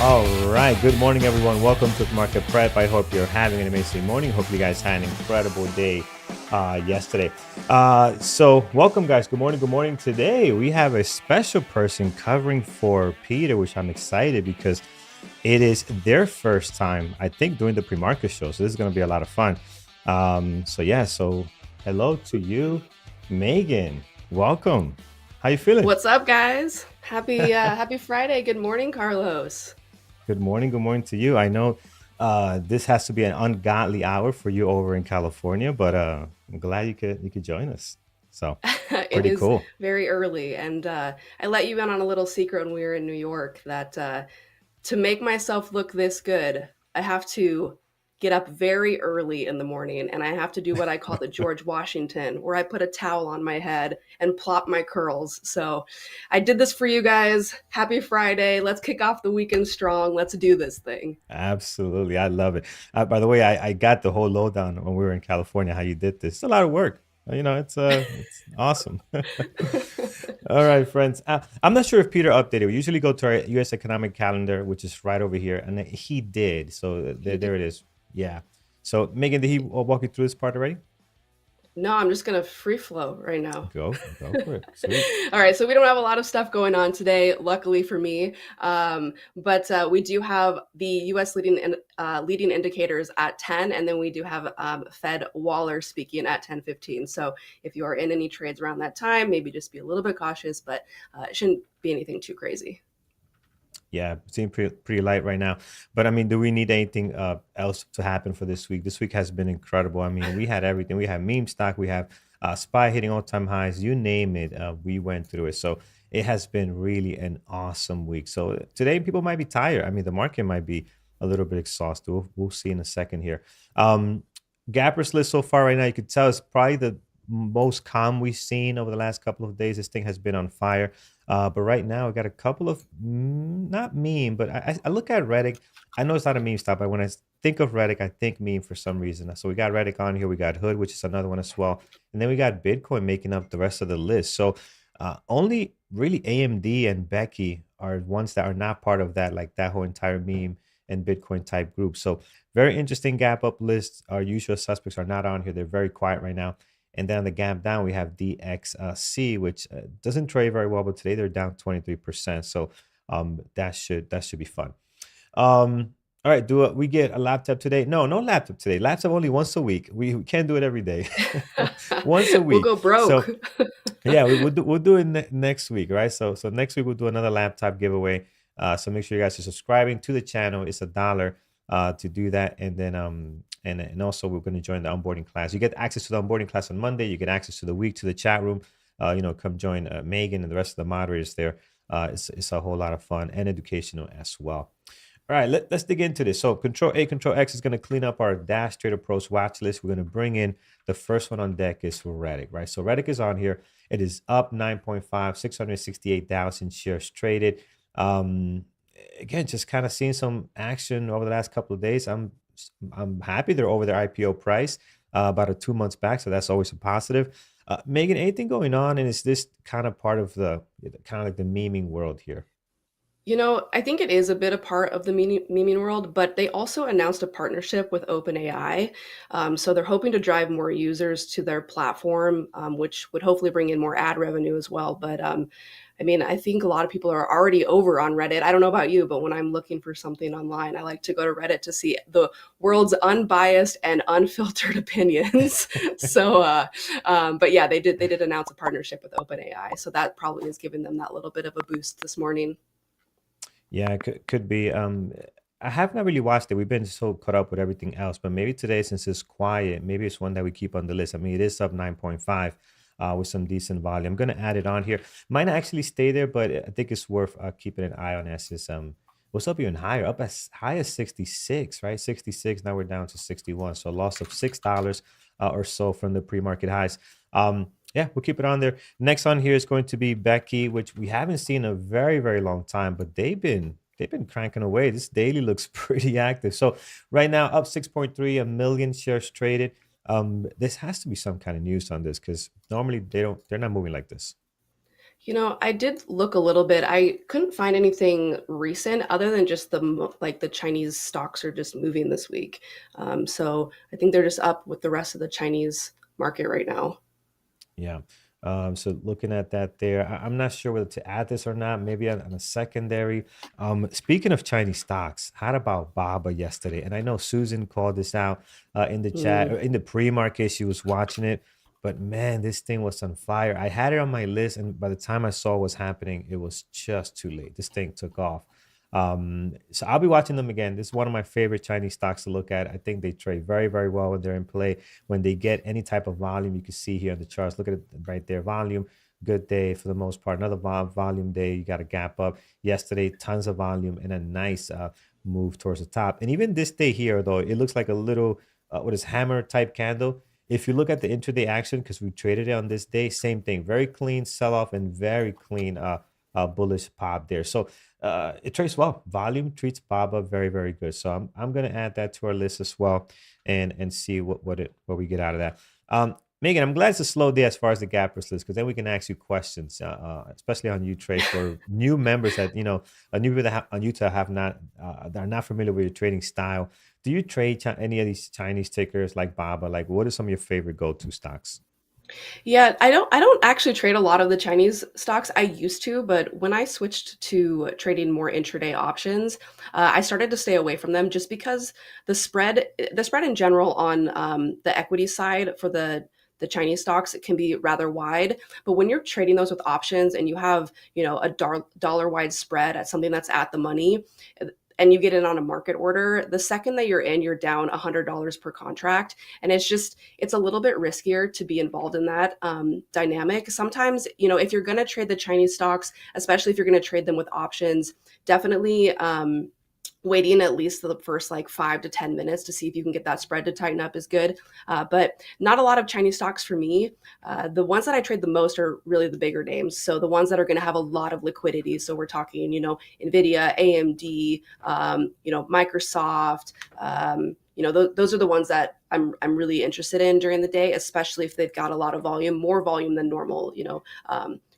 All right. Good morning, everyone. Welcome to PreMarket Prep. I hope you're having an amazing morning. Hope you guys had an incredible day yesterday. So welcome, guys. Good morning. Good morning. Today, we have a special person covering for Peter, which I'm excited because it is their first time, I think, doing the pre-market show. So this is going to be a lot of fun. So hello to you, Megan. Welcome. How you feeling? What's up, guys? Happy Friday. Good morning, Carlos. Good morning. Good morning to you. I know this has to be an ungodly hour for you over in California, but I'm glad you could join us. So It pretty is cool. very early, and I let you in on a little secret when we were in New York that to make myself look this good, I have to get up very early in the morning, and I have to do what I call the George Washington, where I put a towel on my head and plop my curls. So I did this for you guys. Happy Friday. Let's kick off the weekend strong. Let's do this thing. Absolutely. I love it. By the way, I got the whole lowdown when we were in California, how you did this. It's a lot of work. It's awesome. All right, friends. I'm not sure if Peter updated. We usually go to our U.S. economic calendar, which is right over here, and he did. So He did. there it is. Yeah. So Megan, did he walk you through this part already? No, I'm just gonna free flow right now. Go for it. Sweet. All right, so we don't have a lot of stuff going on today, luckily for me. But we do have the U.S. leading indicators at 10, and then we do have Fed Waller speaking at 10:15. So if you are in any trades around that time, maybe just be a little bit cautious, but it shouldn't be anything too crazy. Yeah, seem pretty light right now. But I mean, do we need anything else to happen for this week? This week has been incredible. I mean, we had everything. We had meme stock. We have SPY hitting all-time highs. You name it, we went through it. So it has been really an awesome week. So today, people might be tired. I mean, the market might be a little bit exhausted. We'll see in a second here. Gappers list so far right now, you could tell it's probably the most calm we've seen over the last couple of days. This thing has been on fire. But right now, we got a couple of not meme, but I look at Reddick. I know it's not a meme stop, but when I think of Reddick, I think meme for some reason. So we got Reddick on here. We got Hood, which is another one as well, and then we got Bitcoin making up the rest of the list. So only really AMD and Becky are ones that are not part of that, like that whole entire meme and Bitcoin type group. So very interesting gap up list. Our usual suspects are not on here. They're very quiet right now. And then on the gap down, we have DXC, which doesn't trade very well, but today they're down 23%. So that should be fun. All right, do we get a laptop today? No, no laptop today. Laptop only once a week. We can't do it every day. Once a We'll week. go broke. So yeah, we'll do it next week, right? So next week we'll do another laptop giveaway. So make sure you guys are subscribing to the channel. It's $1 to do that, and then and also we're going to join the onboarding class. You get access to the onboarding class on Monday. You get access to the week to the chat room. Come join Megan and the rest of the moderators there. It's a whole lot of fun and educational as well. All right, let's dig into this. So Control A, Control X is going to clean up our Dash Trader Pros watch list. We're going to bring in the first one on deck is for Reddick, right? So Reddick is on here. It is up 9.5, 668,000 shares traded. Again, just kind of seeing some action over the last couple of days. I'm happy they're over their IPO price about 2 months back, so that's always a positive. Megan, anything going on, and is this kind of part of the kind of like the memeing world here? I think it is a bit a part of the memeing world, but they also announced a partnership with OpenAI. So they're hoping to drive more users to their platform, which would hopefully bring in more ad revenue as well. But I think a lot of people are already over on Reddit. I don't know about you, but when I'm looking for something online, I like to go to Reddit to see the world's unbiased and unfiltered opinions. But yeah, they did announce a partnership with OpenAI, so that probably is giving them that little bit of a boost this morning. Yeah, it could be. I have not really watched it. We've been so caught up with everything else, but maybe today, since it's quiet, maybe it's one that we keep on the list. I mean, it is up 9.5. with some decent volume. I'm going to add it on here. Might not actually stay there, but I think it's worth keeping an eye on as this what's up even higher, up as high as 66, right? 66. Now we're down to 61. So a loss of $6 or so from the pre-market highs. Yeah, we'll keep it on there. Next on here is going to be Becky, which we haven't seen in a very, very long time, but they've been cranking away. This daily looks pretty active. So right now, up 6.3, a million shares traded. This has to be some kind of news on this because normally they're not moving like this. I did look a little bit. I couldn't find anything recent other than just like the Chinese stocks are just moving this week. So I think they're just up with the rest of the Chinese market right now. Yeah. So looking at that there, I'm not sure whether to add this or not, maybe on a secondary. Speaking of Chinese stocks, how about BABA yesterday? And I know Susan called this out in the chat, Mm. or in the pre-market, she was watching it. But man, this thing was on fire. I had it on my list, and by the time I saw what was happening, it was just too late. This thing took off. So I'll be watching them again. This is one of my favorite Chinese stocks to look at. I think they trade very, very well when they're in play. When they get any type of volume, you can see here on the charts. Look at it right there. Volume, good day for the most part. Another volume day. You got a gap up yesterday. Tons of volume and a nice move towards the top. And even this day here, though, it looks like a little what is hammer type candle. If you look at the intraday action, because we traded it on this day, same thing. Very clean sell off and very clean bullish pop there. So it trades well. Volume treats BABA very, very good. So I'm gonna add that to our list as well, and see what we get out of that. Megan, I'm glad it's a slow day as far as the gappers list, because then we can ask you questions, especially on U Trade for new members that new people that on Utah have not that are not familiar with your trading style. Do you trade any of these Chinese tickers like BABA? Like, what are some of your favorite go-to stocks? Yeah, I don't actually trade a lot of the Chinese stocks. I used to, but when I switched to trading more intraday options, I started to stay away from them just because the spread in general on the equity side for the Chinese stocks, it can be rather wide. But when you're trading those with options and you have, a dollar wide spread at something that's at the money, and you get in on a market order, the second that you're in, you're down $100 per contract. And it's a little bit riskier to be involved in that dynamic. Sometimes, if you're going to trade the Chinese stocks, especially if you're going to trade them with options, definitely waiting at least the first like 5 to 10 minutes to see if you can get that spread to tighten up is good. But not a lot of Chinese stocks for me. The ones that I trade the most are really the bigger names. So the ones that are going to have a lot of liquidity. So we're talking, NVIDIA, AMD, Microsoft. Those are the ones that I'm really interested in during the day, especially if they've got a lot of volume, more volume than normal.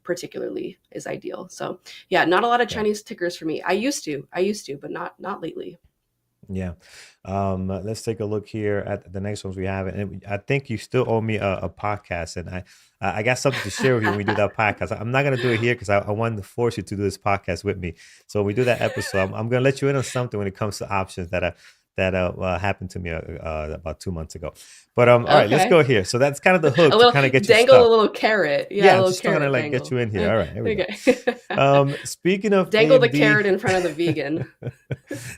Particularly is ideal. So yeah, not a lot of Yeah. Chinese tickers for me. I used to, but not lately. Yeah. Let's take a look here at the next ones we have. And I think you still owe me a podcast. And I got something to share with you when we do that podcast. I'm not going to do it here because I wanted to force you to do this podcast with me. So when we do that episode, I'm going to let you in on something when it comes to options that happened to me about 2 months ago. But all right, let's Okay. go here. So that's kind of the A hook to little kind of get you dangle, a stuck. little carrot. Yeah, a Yeah, I'm little just trying to carrot like get you dangle. in here. All right, here we go. Okay. Speaking of Dangle the AMD, carrot in front of the vegan.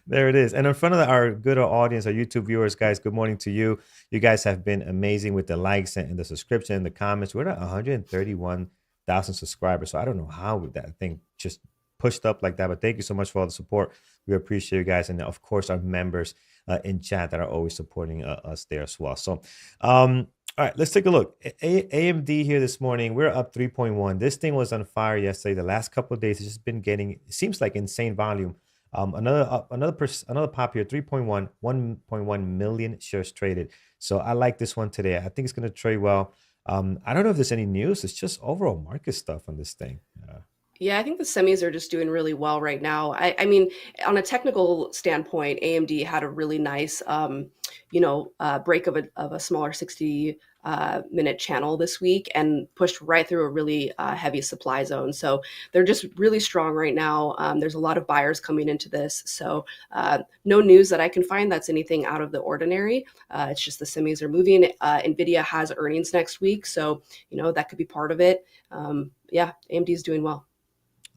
there it is. And in front of our good audience, our YouTube viewers, guys, good morning to you. You guys have been amazing with the likes and the subscription and the comments. We're at 131,000 subscribers. So I don't know how that thing just pushed up like that. But thank you so much for all the support. We appreciate you guys. And of course, our members in chat that are always supporting us there as well. So, all right, let's take a look. AMD here this morning, we're up 3.1. This thing was on fire yesterday. The last couple of days, it's just been getting, it seems like insane volume. Another pop here, 3.1, 1.1 million shares traded. So I like this one today. I think it's going to trade well. I don't know if there's any news. It's just overall market stuff on this thing. Yeah, I think the semis are just doing really well right now. I mean, on a technical standpoint, AMD had a really nice, break of a smaller 60 minute channel this week and pushed right through a really heavy supply zone. So they're just really strong right now. There's a lot of buyers coming into this. So no news that I can find that's anything out of the ordinary. It's just the semis are moving. NVIDIA has earnings next week. So, that could be part of it. Yeah, AMD is doing well.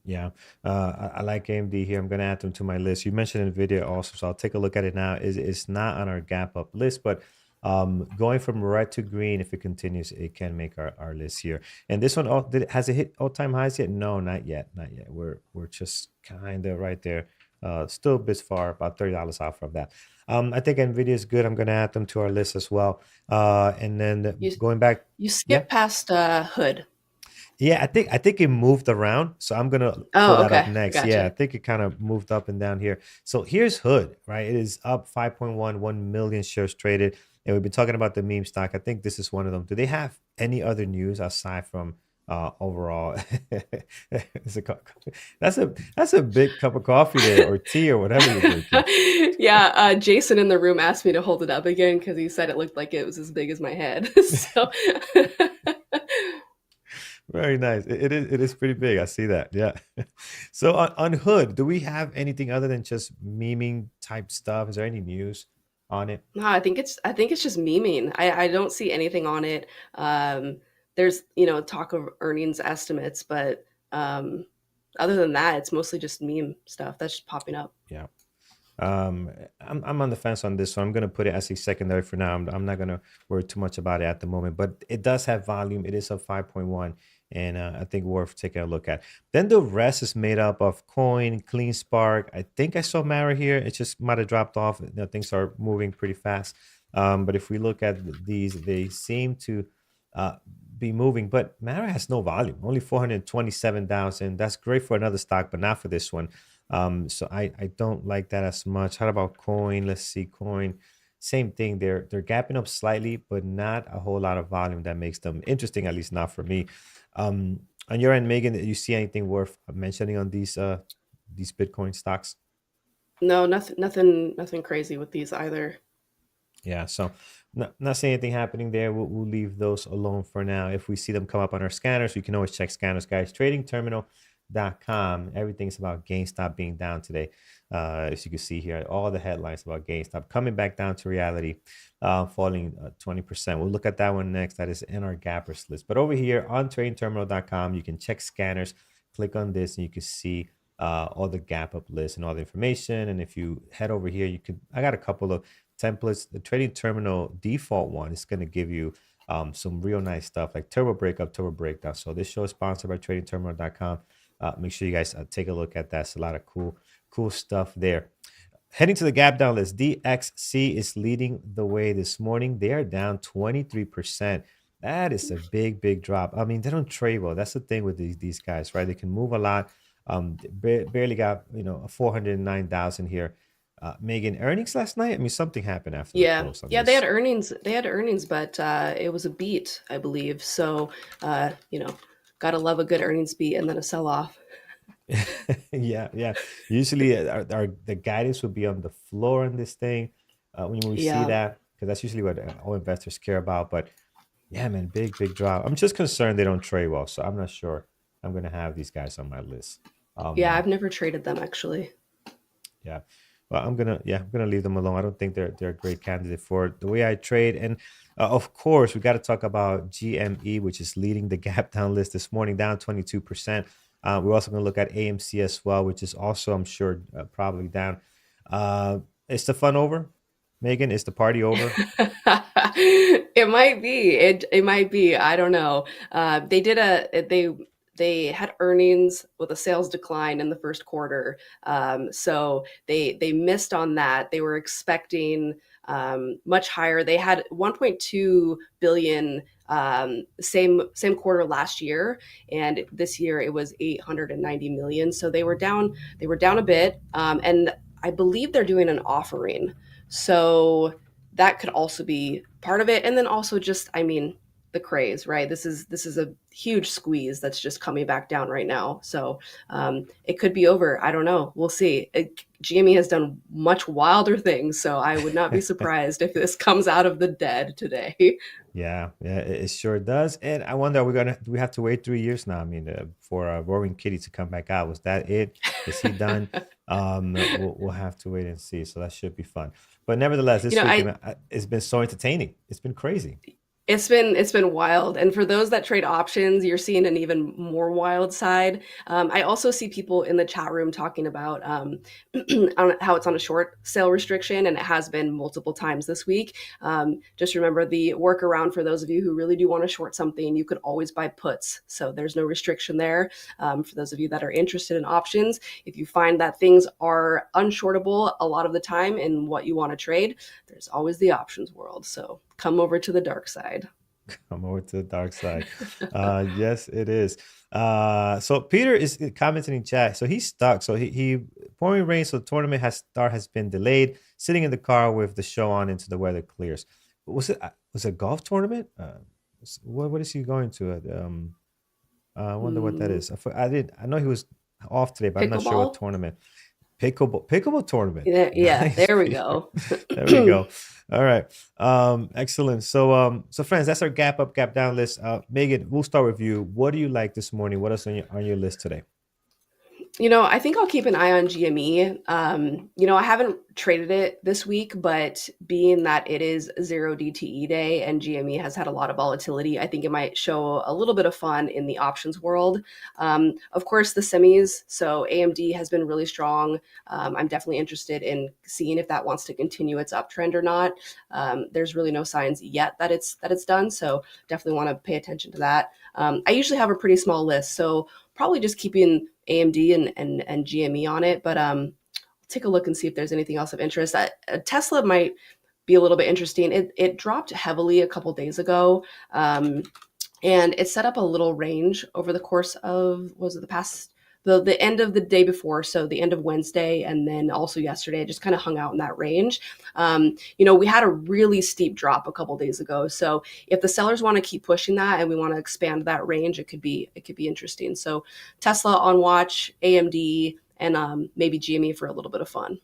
Yeah, I like AMD here. I'm going to add them to my list. You mentioned NVIDIA also, so I'll take a look at it now. It's not on our gap up list, but Going from red to green, if it continues, it can make our list here. And this one, has it hit all-time highs yet? No, not yet, not yet. We're just kind of right there. Still a bit far, about $30 off from that. I think Nvidia is good. I'm going to add them to our list as well. And then You going back, you yeah. skip past Hood. Yeah, I think it moved around, so I'm gonna pull Oh, that up okay. I next. Yeah, I gotcha. think it kind of moved up and down here. So here's Hood, right? It is up 5.11 million shares traded, and we've been talking about the meme stock. I think this is one of them. Do they have any other news aside from overall? It's a that's a big cup of coffee there, or tea, or whatever you're drinking. Yeah, Jason in the room asked me to hold it up again because he said it looked like it was as big as my head. So, Very nice. It is pretty big. I see that. Yeah. So on Hood, do we have anything other than just memeing type stuff? Is there any news on it? no, I think it's just memeing. I don't see anything on it. There's talk of earnings estimates, but other than that, it's mostly just meme stuff that's just popping up. Yeah. I'm on the fence on this, so I'm gonna put it as a secondary for now. I'm not gonna worry too much about it at the moment, but it does have volume. It is a 5.1, and I think worth taking a look at. Then the rest is made up of Coin, Clean Spark. I think I saw Mara here. It just might have dropped off. Things are moving pretty fast. But if we look at these, they seem to uh, be moving. But Mara has no volume, only 427,000. That's great for another stock, but not for this one. So I don't like that as much. How about Coin? Let's see, Coin. Same thing. They're gapping up slightly, but not a whole lot of volume that makes them interesting, at least not for me. On your end, Megan, do you see anything worth mentioning on these Bitcoin stocks? No, nothing crazy with these either. Yeah, so not seeing anything happening there. We'll leave those alone for now. If we see them come up on our scanners, we can always check scanners, guys. Tradingterminal.com. Everything's about GameStop being down today. As you can see here, all the headlines about GameStop coming back down to reality, falling 20%. We'll look at that one next. That is in our gappers list. But over here on tradingterminal.com, you can check scanners, click on this, and you can see all the gap up lists and all the information. And if you head over here, I got a couple of templates. The trading terminal default one is going to give you some real nice stuff like turbo breakup, turbo breakdown. So this show is sponsored by tradingterminal.com. Make sure you guys take a look at that. It's a lot of cool stuff there. Heading to the gap down list, DXC is leading the way this morning. They are down 23%. That is a big drop. I mean, they don't trade well. That's the thing with these guys, right? They can move a lot. Barely got 409,000 here. Megan, earnings last night? I mean, something happened after the Yeah, close on yeah, they had this. earnings. They had earnings, but it was a beat, I believe. So, uh, you know, gotta love a good earnings beat and then a sell off. Yeah. Usually, the guidance would be on the floor on this thing when we see Yeah, that, because that's usually what all investors care about. But yeah, man, big drop. I'm just concerned they don't trade well, so I'm not sure I'm gonna have these guys on my list. yeah, Um, I've never traded them actually. Yeah. Well, I'm gonna leave them alone. I don't think they're a great candidate for the way I trade. And of course, we got to talk about GME, which is leading the gap down list this morning, down 22%. We're also gonna look at AMC as well, which is also, I'm sure, probably down. Is the fun over, Megan? Is the party over? It might be. It might be. I don't know. They had earnings with a sales decline in the first quarter, so they missed on that. They were expecting much higher. They had 1.2 billion same quarter last year, and this year it was 890 million. So they were down. They were down a bit, and I believe they're doing an offering. So that could also be part of it, and then also just, I mean, the craze, right? This is a huge squeeze that's just coming back down right now. So it could be over. I don't know. We'll see. GME has done much wilder things, so I would not be surprised if this comes out of the dead today. Yeah, it sure does. And I wonder, do we have to wait 3 years now? I mean, for Roaring Kitty to come back out, was that it? Is he done? We'll have to wait and see. So that should be fun. But nevertheless, you this know, week I it's been so entertaining. It's been crazy. It's been wild, and for those that trade options, you're seeing an even more wild side. I also see people in the chat room talking about how it's on a short sale restriction, and it has been multiple times this week. Just remember the workaround for those of you who really do want to short something. You could always buy puts, so there's no restriction there. For those of you that are interested in options, if you find that things are unshortable a lot of the time in what you want to trade, there's always the options world. So come over to the dark side. Come over to the dark side. Yes, it is. So Peter is commenting in chat. So he's stuck. So he pouring rain. So the tournament has been delayed. Sitting in the car with the show on until the weather clears. Was it a golf tournament? What is he going to? I wonder what that Hmm. is. I know he was off today, but I'm not sure what Pickleball? tournament. Pickleball tournament. Yeah, yeah, Nice, there we Peter. go. There we go. All right. Excellent. So friends, that's our gap up, gap down list. Megan, we'll start with you. What do you like this morning? What else on your list today? I think I'll keep an eye on GME. I haven't traded it this week, but being that it is 0 DTE day and GME has had a lot of volatility, I think it might show a little bit of fun in the options world. Of course, the semis. So AMD has been really strong. I'm definitely interested in seeing if that wants to continue its uptrend or not. There's really no signs yet that it's done, so definitely want to pay attention to that. I usually have a pretty small list, so probably just keeping AMD and GME on it. But take a look and see if there's anything else of interest. Tesla might be a little bit interesting. It dropped heavily a couple days ago. And it set up a little range over the course of, was it the end of the day before, so the end of Wednesday, and then also yesterday, just kind of hung out in that range. We had a really steep drop a couple days ago, so if the sellers want to keep pushing that and we want to expand that range, it could be interesting. So Tesla on watch, AMD, and maybe GME for a little bit of fun.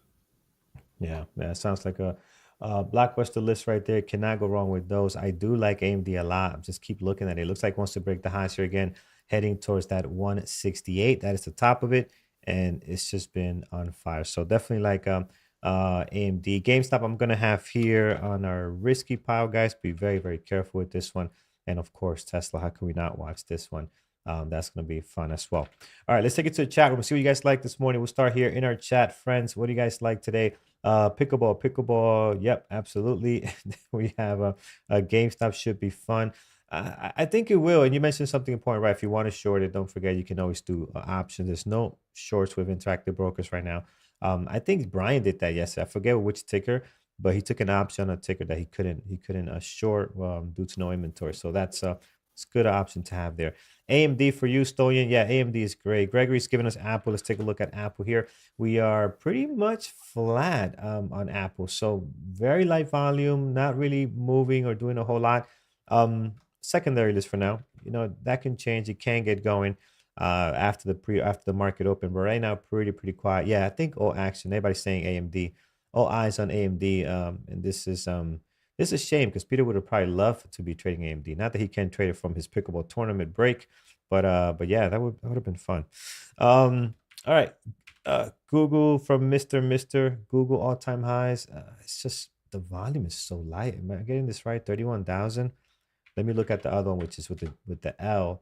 Yeah, sounds like a blockbuster list right there. Cannot go wrong with those. I do like AMD a lot. Just keep looking at it. It looks like it wants to break the highs here again, heading towards that 168. That is the top of it, and it's just been on fire. So definitely like AMD. GameStop, I'm gonna have here on our risky pile, guys. Be very, very careful with this one. And of course, Tesla. How can we not watch this one? That's gonna be fun as well. All right, let's take it to the chat room. See what you guys like this morning. We'll start here in our chat, friends. What do you guys like today? Pickleball. Yep, absolutely. We have a GameStop should be fun. I think it will. And you mentioned something important, right? If you want to short it, don't forget you can always do options. There's no shorts with interactive brokers right now. I think Brian did that yesterday. I forget which ticker, but he took an option on a ticker that he couldn't short due to no inventory. So it's a good option to have there. AMD for you, Stolian. Yeah, AMD is great. Gregory's giving us Apple. Let's take a look at Apple here. We are pretty much flat on Apple. So very light volume, not really moving or doing a whole lot. Secondary list for now. That can change. It can get going after the market open. But right now, pretty quiet. Yeah, I think all action. Everybody's saying AMD. All eyes on AMD. And this is a shame because Peter would have probably loved to be trading AMD. Not that he can't trade it from his pickleball tournament break, but yeah, that would have been fun. All right. Google from Mr. Google all-time highs. It's just the volume is so light. Am I getting this right? 31,000. Let me look at the other one, which is with the L.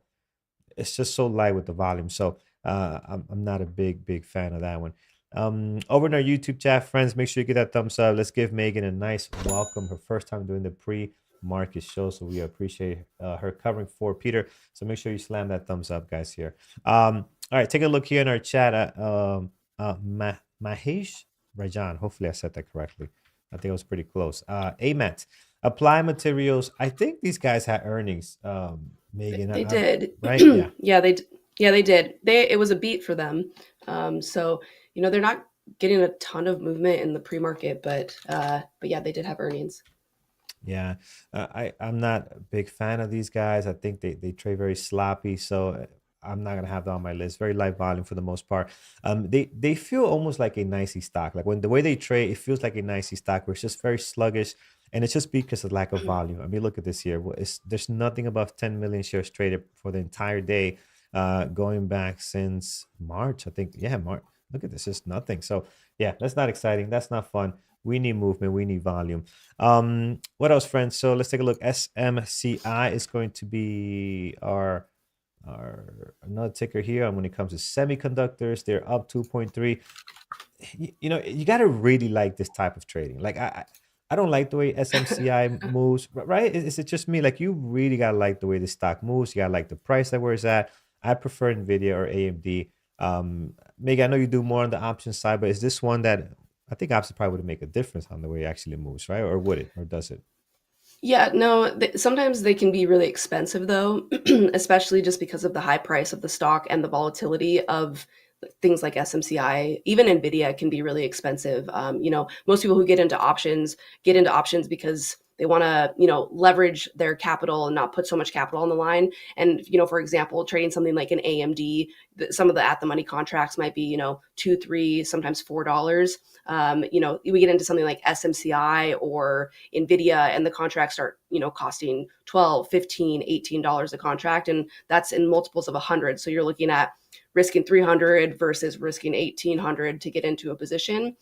It's just so light with the volume. So I'm not a big fan of that one. Over in our YouTube chat, friends, make sure you get that thumbs up. Let's give Megan a nice welcome. Her first time doing the pre-market show, so we appreciate her covering for Peter. So make sure you slam that thumbs up, guys. Here. All right, take a look here in our chat. Mahesh Rajan. Hopefully, I said that correctly. I think it was pretty close. Amet. Apply Materials. I think these guys had earnings. Megan, They did. right? Yeah. Yeah, they did. It was a beat for them. So they're not getting a ton of movement in the pre-market, but yeah, they did have earnings. Yeah, I'm not a big fan of these guys. I think they trade very sloppy, so I'm not gonna have that on my list. Very light volume for the most part. They feel almost like a nicey stock. Like when the way they trade, it feels like a nicey stock where it's just very sluggish, and it's just because of lack of volume. I mean, look at this here. There's nothing above 10 million shares traded for the entire day, going back since March. I think, yeah, March. Look at this, just nothing. So yeah, that's not exciting. That's not fun. We need movement. We need volume. What else, friends? So let's take a look. SMCI is going to be our another ticker here. And when it comes to semiconductors, they're up 2.3. You know, you got to really like this type of trading. Like I don't like the way SMCI moves, right? Is it just me? Like you really got to like the way the stock moves. You got to like the price that where it's at. I prefer Nvidia or AMD. Megan, I know you do more on the option side, but is this one that I think options probably would make a difference on the way it actually moves, right? Or would it? Or does it? Yeah, no, sometimes they can be really expensive though, especially just because of the high price of the stock and the volatility of things like SMCI. Even Nvidia can be really expensive. Most people who get into options because they want to, leverage their capital and not put so much capital on the line. And, for example, trading something like an AMD, some of the at the money contracts might be, two, three, sometimes $4. We get into something like SMCI or Nvidia, and the contracts start, costing 12, 15, $18 a contract, and that's in multiples of 100. So you're looking at risking 300 versus risking 1800 to get into a position.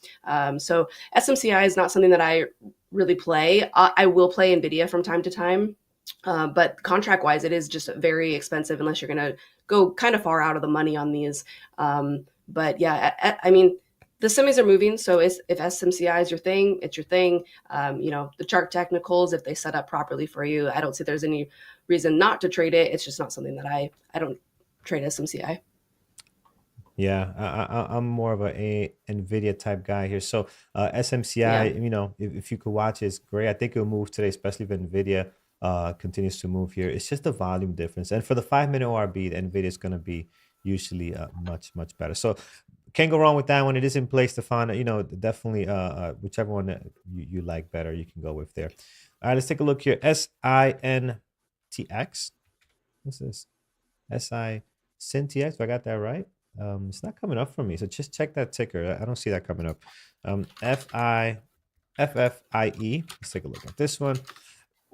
So SMCI is not something that I really play. I will play Nvidia from time to time. But contract wise, it is just very expensive unless you're going to go kind of far out of the money on these. But yeah, I mean, the semis are moving. So if SMCI is your thing, it's your thing. The chart technicals, if they set up properly for you, I don't see there's any reason not to trade it. It's just not something that I don't trade SMCI. Yeah, I'm more of a Nvidia type guy here. So SMCI, Yeah. you know, if you could watch, it's great. I think it'll move today, especially if Nvidia continues to move here. It's just the volume difference, and for the 5 minute ORB, the Nvidia is going to be usually much better. So can't go wrong with that one. It is in place to find, you know, definitely whichever one that you like better, you can go with there. All right, let's take a look here. SINTX. What's this? SI Syntx. I got that right. It's not coming up for me. So just check that ticker. I don't see that coming up. FFIE. Let's take a look at this one.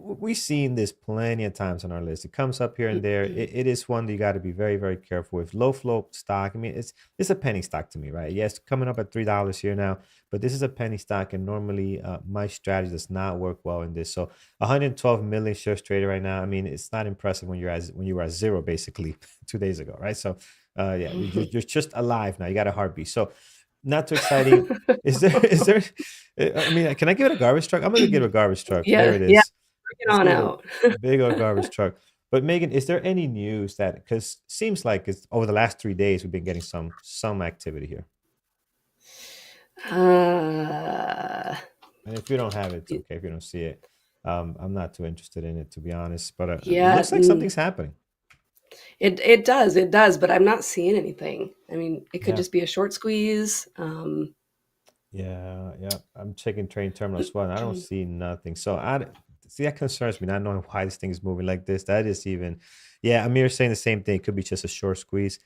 We've seen this plenty of times on our list. It comes up here and there. It is one that you got to be very careful with. Low flow stock. I mean, it's a penny stock to me, right? Yes, coming up at $3 here now, but this is a penny stock, and normally my strategy does not work well in this. So 112 million shares traded right now. I mean, it's not impressive when you were at zero basically 2 days ago, right? So yeah, you're just alive now. You got a heartbeat. So not too exciting. Is there? I mean, can I give it a garbage truck? I'm gonna give it a garbage truck. There Yeah. it Yeah. is. Bring it Let's on give it out. a big old garbage truck. But Megan, is there any news that, because seems like it's over the last 3 days we've been getting some activity here. Uh, And if you don't have it, it's okay if you don't see it. I'm not too interested in it, to be honest. But it yeah. looks like something's happening. It does, but I'm not seeing anything. I mean, it could Yeah. just be a short squeeze. Yeah. I'm checking train terminal as well, and I don't see nothing. So I see that concerns me, not knowing why this thing is moving like this. That is even, yeah. Amir saying the same thing. It could be just a short squeeze.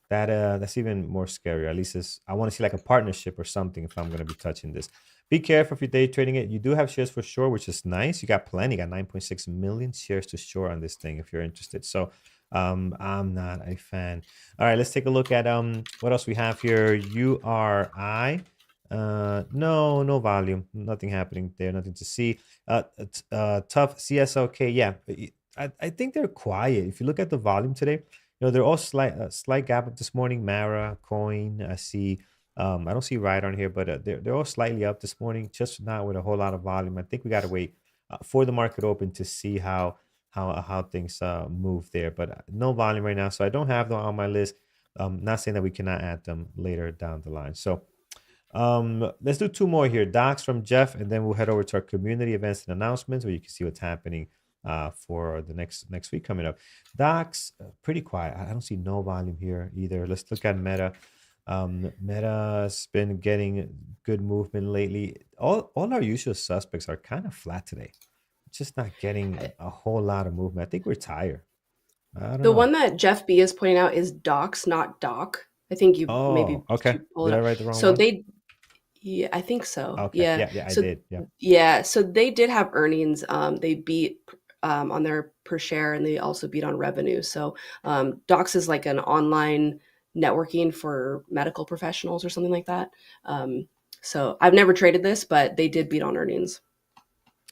That's even more scary. At least I want to see like a partnership or something if I'm gonna be touching this. Be careful if you're day trading it. You do have shares for sure, which is nice. You got plenty. You got 9.6 million shares to short on this thing if you're interested. So I'm not a fan. All right, let's take a look at what else we have here. URI. No volume, nothing happening there, nothing to see. Tough CSLK, yeah. I think they're quiet. If you look at the volume today, you know, they're all slight gap up this morning. Mara, Coin, I see. I don't see right on here, but they're all slightly up this morning, just not with a whole lot of volume. I think we got to wait for the market open to see how things move there. But no volume right now, so I don't have them on my list. Not saying that we cannot add them later down the line. So let's do two more here. Docs from Jeff, and then we'll head over to our community events and announcements where you can see what's happening for the next week coming up. Docs, pretty quiet. I don't see no volume here either. Let's look at Meta. Meta's been getting good movement lately. All our usual suspects are kind of flat today. Just not getting a whole lot of movement. I think we're tired. I don't The know. one that Jeff B is pointing out is docs, not doc. I think you maybe Oh, okay. should pull Did it I up. write the wrong So one? they, yeah, I think so. Okay. Yeah. Yeah, I So did. Yeah. yeah, so they did have earnings. They beat on their per share, and they also beat on revenue. So docs is like an online networking for medical professionals or something like that. So I've never traded this, but they did beat on earnings.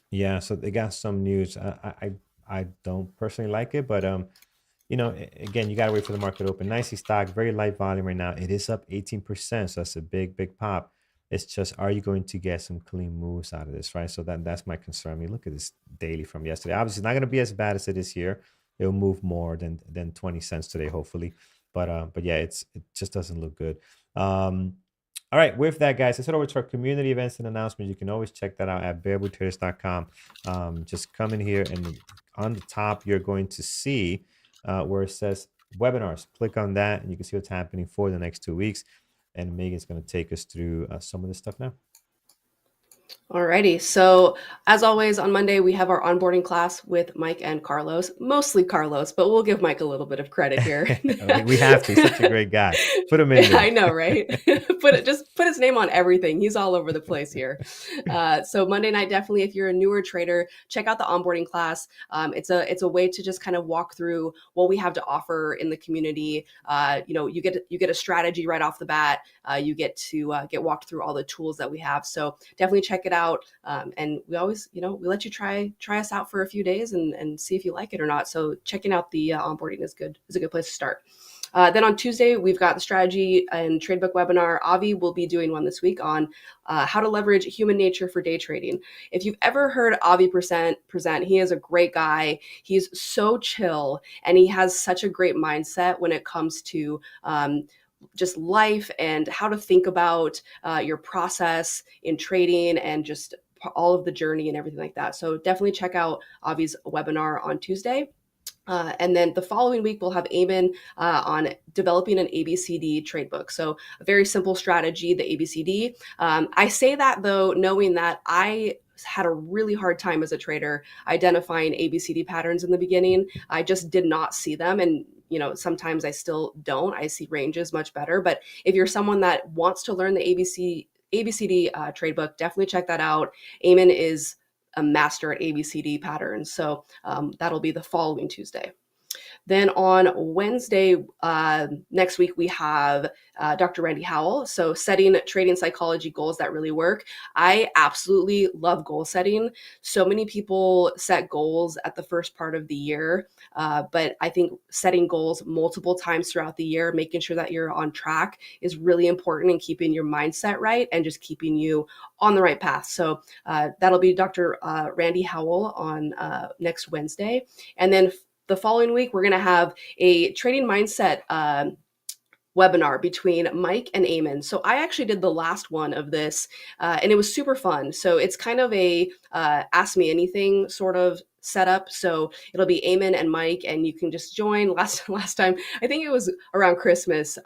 Yeah, so they got some news. I don't personally like it, but again, you gotta wait for the market to open. Nicely stock, very light volume right now. It is up 18%, so that's a big pop. It's just, are you going to get some clean moves out of this, right? So that's my concern. I mean, look at this daily from yesterday. Obviously, it's not gonna be as bad as it is here. It'll move more than 20 cents today, hopefully. But yeah, it just doesn't look good. Um, all right, with that, guys, let's head over to our community events and announcements. You can always check that out at bearbootraders.com. Just come in here, and on the top, you're going to see where it says webinars. Click on that, and you can see what's happening for the next 2 weeks. And Megan's going to take us through some of this stuff now. Alrighty. So as always, on Monday, we have our onboarding class with Mike and Carlos, mostly Carlos, but we'll give Mike a little bit of credit here. We have to. He's such a great guy. Put him in Yeah, there. I know, right? Just put his name on everything. He's all over the place here. So Monday night, definitely, if you're a newer trader, check out the onboarding class. It's a way to just kind of walk through what we have to offer in the community. You get a strategy right off the bat. You get to get walked through all the tools that we have. So definitely check it out. And we always, we let you try us out for a few days and see if you like it or not. So checking out the onboarding is a good place to start. Then on Tuesday, we've got the strategy and tradebook webinar. Avi will be doing one this week on how to leverage human nature for day trading. If you've ever heard Avi present, he is a great guy. He's so chill, and he has such a great mindset when it comes to just life and how to think about your process in trading and just all of the journey and everything like that. So definitely check out Avi's webinar on Tuesday. And then the following week, we'll have Eamon on developing an ABCD trade book. So a very simple strategy, the ABCD. I say that though, knowing that I had a really hard time as a trader identifying ABCD patterns in the beginning. I just did not see them. And sometimes I still don't. I see ranges much better. But if you're someone that wants to learn the ABCD trade book, definitely check that out. Eamon is a master at ABCD patterns. So that'll be the following Tuesday. Then on Wednesday next week, we have Dr. Randy Howell. So setting trading psychology goals that really work. I absolutely love goal setting. So many people set goals at the first part of the year, but I think setting goals multiple times throughout the year, making sure that you're on track is really important in keeping your mindset right and just keeping you on the right path. So that'll be Dr. Randy Howell on next Wednesday. And then the following week, we're going to have a trading mindset webinar between Mike and Eamon. So I actually did the last one of this, and it was super fun. So it's kind of a ask me anything sort of setup. So it'll be Eamon and Mike, and you can just join. Last time, I think it was around Christmas.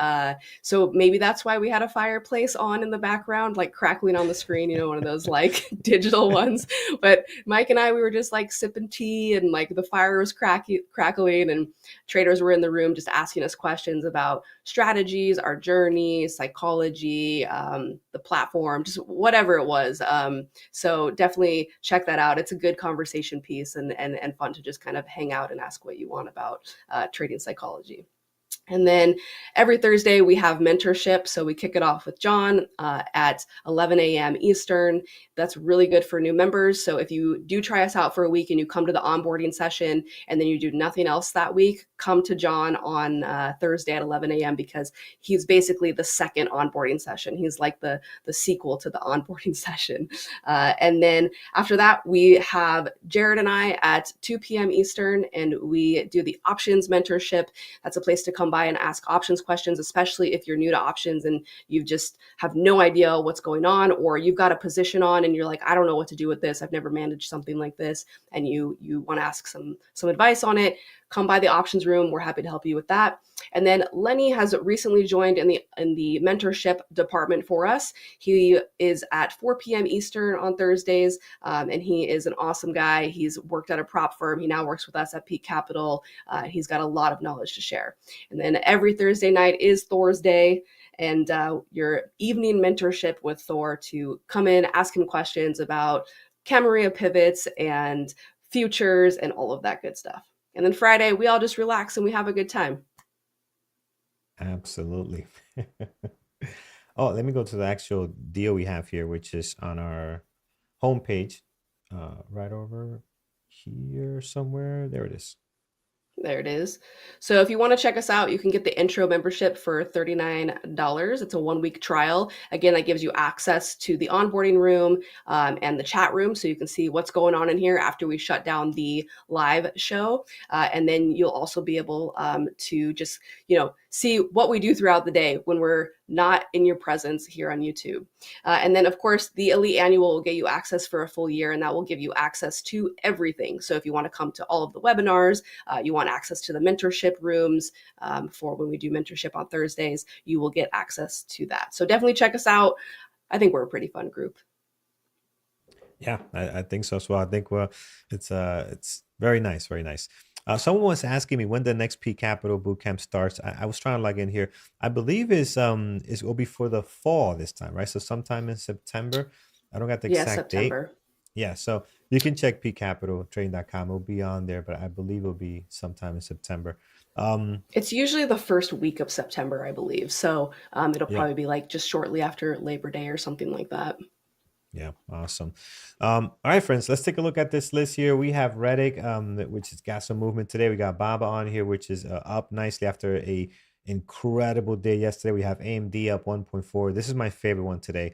So maybe that's why we had a fireplace on in the background, like crackling on the screen, one of those like digital ones. But Mike and I, we were just like sipping tea, and like the fire was crackling, and traders were in the room just asking us questions about strategies, our journey, psychology, the platform, just whatever it was. So definitely check that out. It's a good conversation piece and fun to just kind of hang out and ask what you want about trading psychology. And then every Thursday we have mentorship. So we kick it off with John at 11 a.m. Eastern. That's really good for new members. So if you do try us out for a week and you come to the onboarding session and then you do nothing else that week, come to John on Thursday at 11 a.m. because he's basically the second onboarding session. He's like the sequel to the onboarding session. And then after that, we have Jared and I at 2 p.m. Eastern, and we do the options mentorship. That's a place to come by and ask options questions, especially if you're new to options and you just have no idea what's going on, or you've got a position on and you're like, I don't know what to do with this. I've never managed something like this. And you want to ask some advice on it. Come by the options room. We're happy to help you with that. And then Lenny has recently joined in the mentorship department for us. He is at 4 p.m. Eastern on Thursdays, and he is an awesome guy. He's worked at a prop firm. He now works with us at Peak Capital. He's got a lot of knowledge to share. And then every Thursday night is Thor's Day, and your evening mentorship with Thor to come in, ask him questions about Camarilla pivots and futures and all of that good stuff. And then Friday, we all just relax and we have a good time. Absolutely. Oh, let me go to the actual deal we have here, which is on our homepage, right over here somewhere. There it is. There it is. So if you want to check us out, you can get the intro membership for $39. It's a 1 week trial. Again, that gives you access to the onboarding room and the chat room, so you can see what's going on in here after we shut down the live show. And then you'll also be able to just, see what we do throughout the day when we're not in your presence here on YouTube. And then, of course, the Elite Annual will get you access for a full year, and that will give you access to everything. So if you want to come to all of the webinars, you want access to the mentorship rooms for when we do mentorship on Thursdays, you will get access to that. So definitely check us out. I think we're a pretty fun group. Yeah, I think so as well. I think it's very nice, very nice. Someone was asking me when the next P Capital Bootcamp starts. I was trying to log in here. I believe is will be for the fall this time, right? So sometime in September. I don't got the Yeah, exact date. September. Yeah, so you can check pcapitaltraining.com. It'll be on there, but I believe it'll be sometime in September. Um, It's usually the first week of September, I believe. So it'll yeah. probably be like just shortly after Labor Day or something like that. Yeah, awesome. All right, friends, let's take a look at this list here. We have Reddick, which has got some movement today. We got Baba on here, which is up nicely after a incredible day yesterday. We have AMD up 1.4. This is my favorite one today,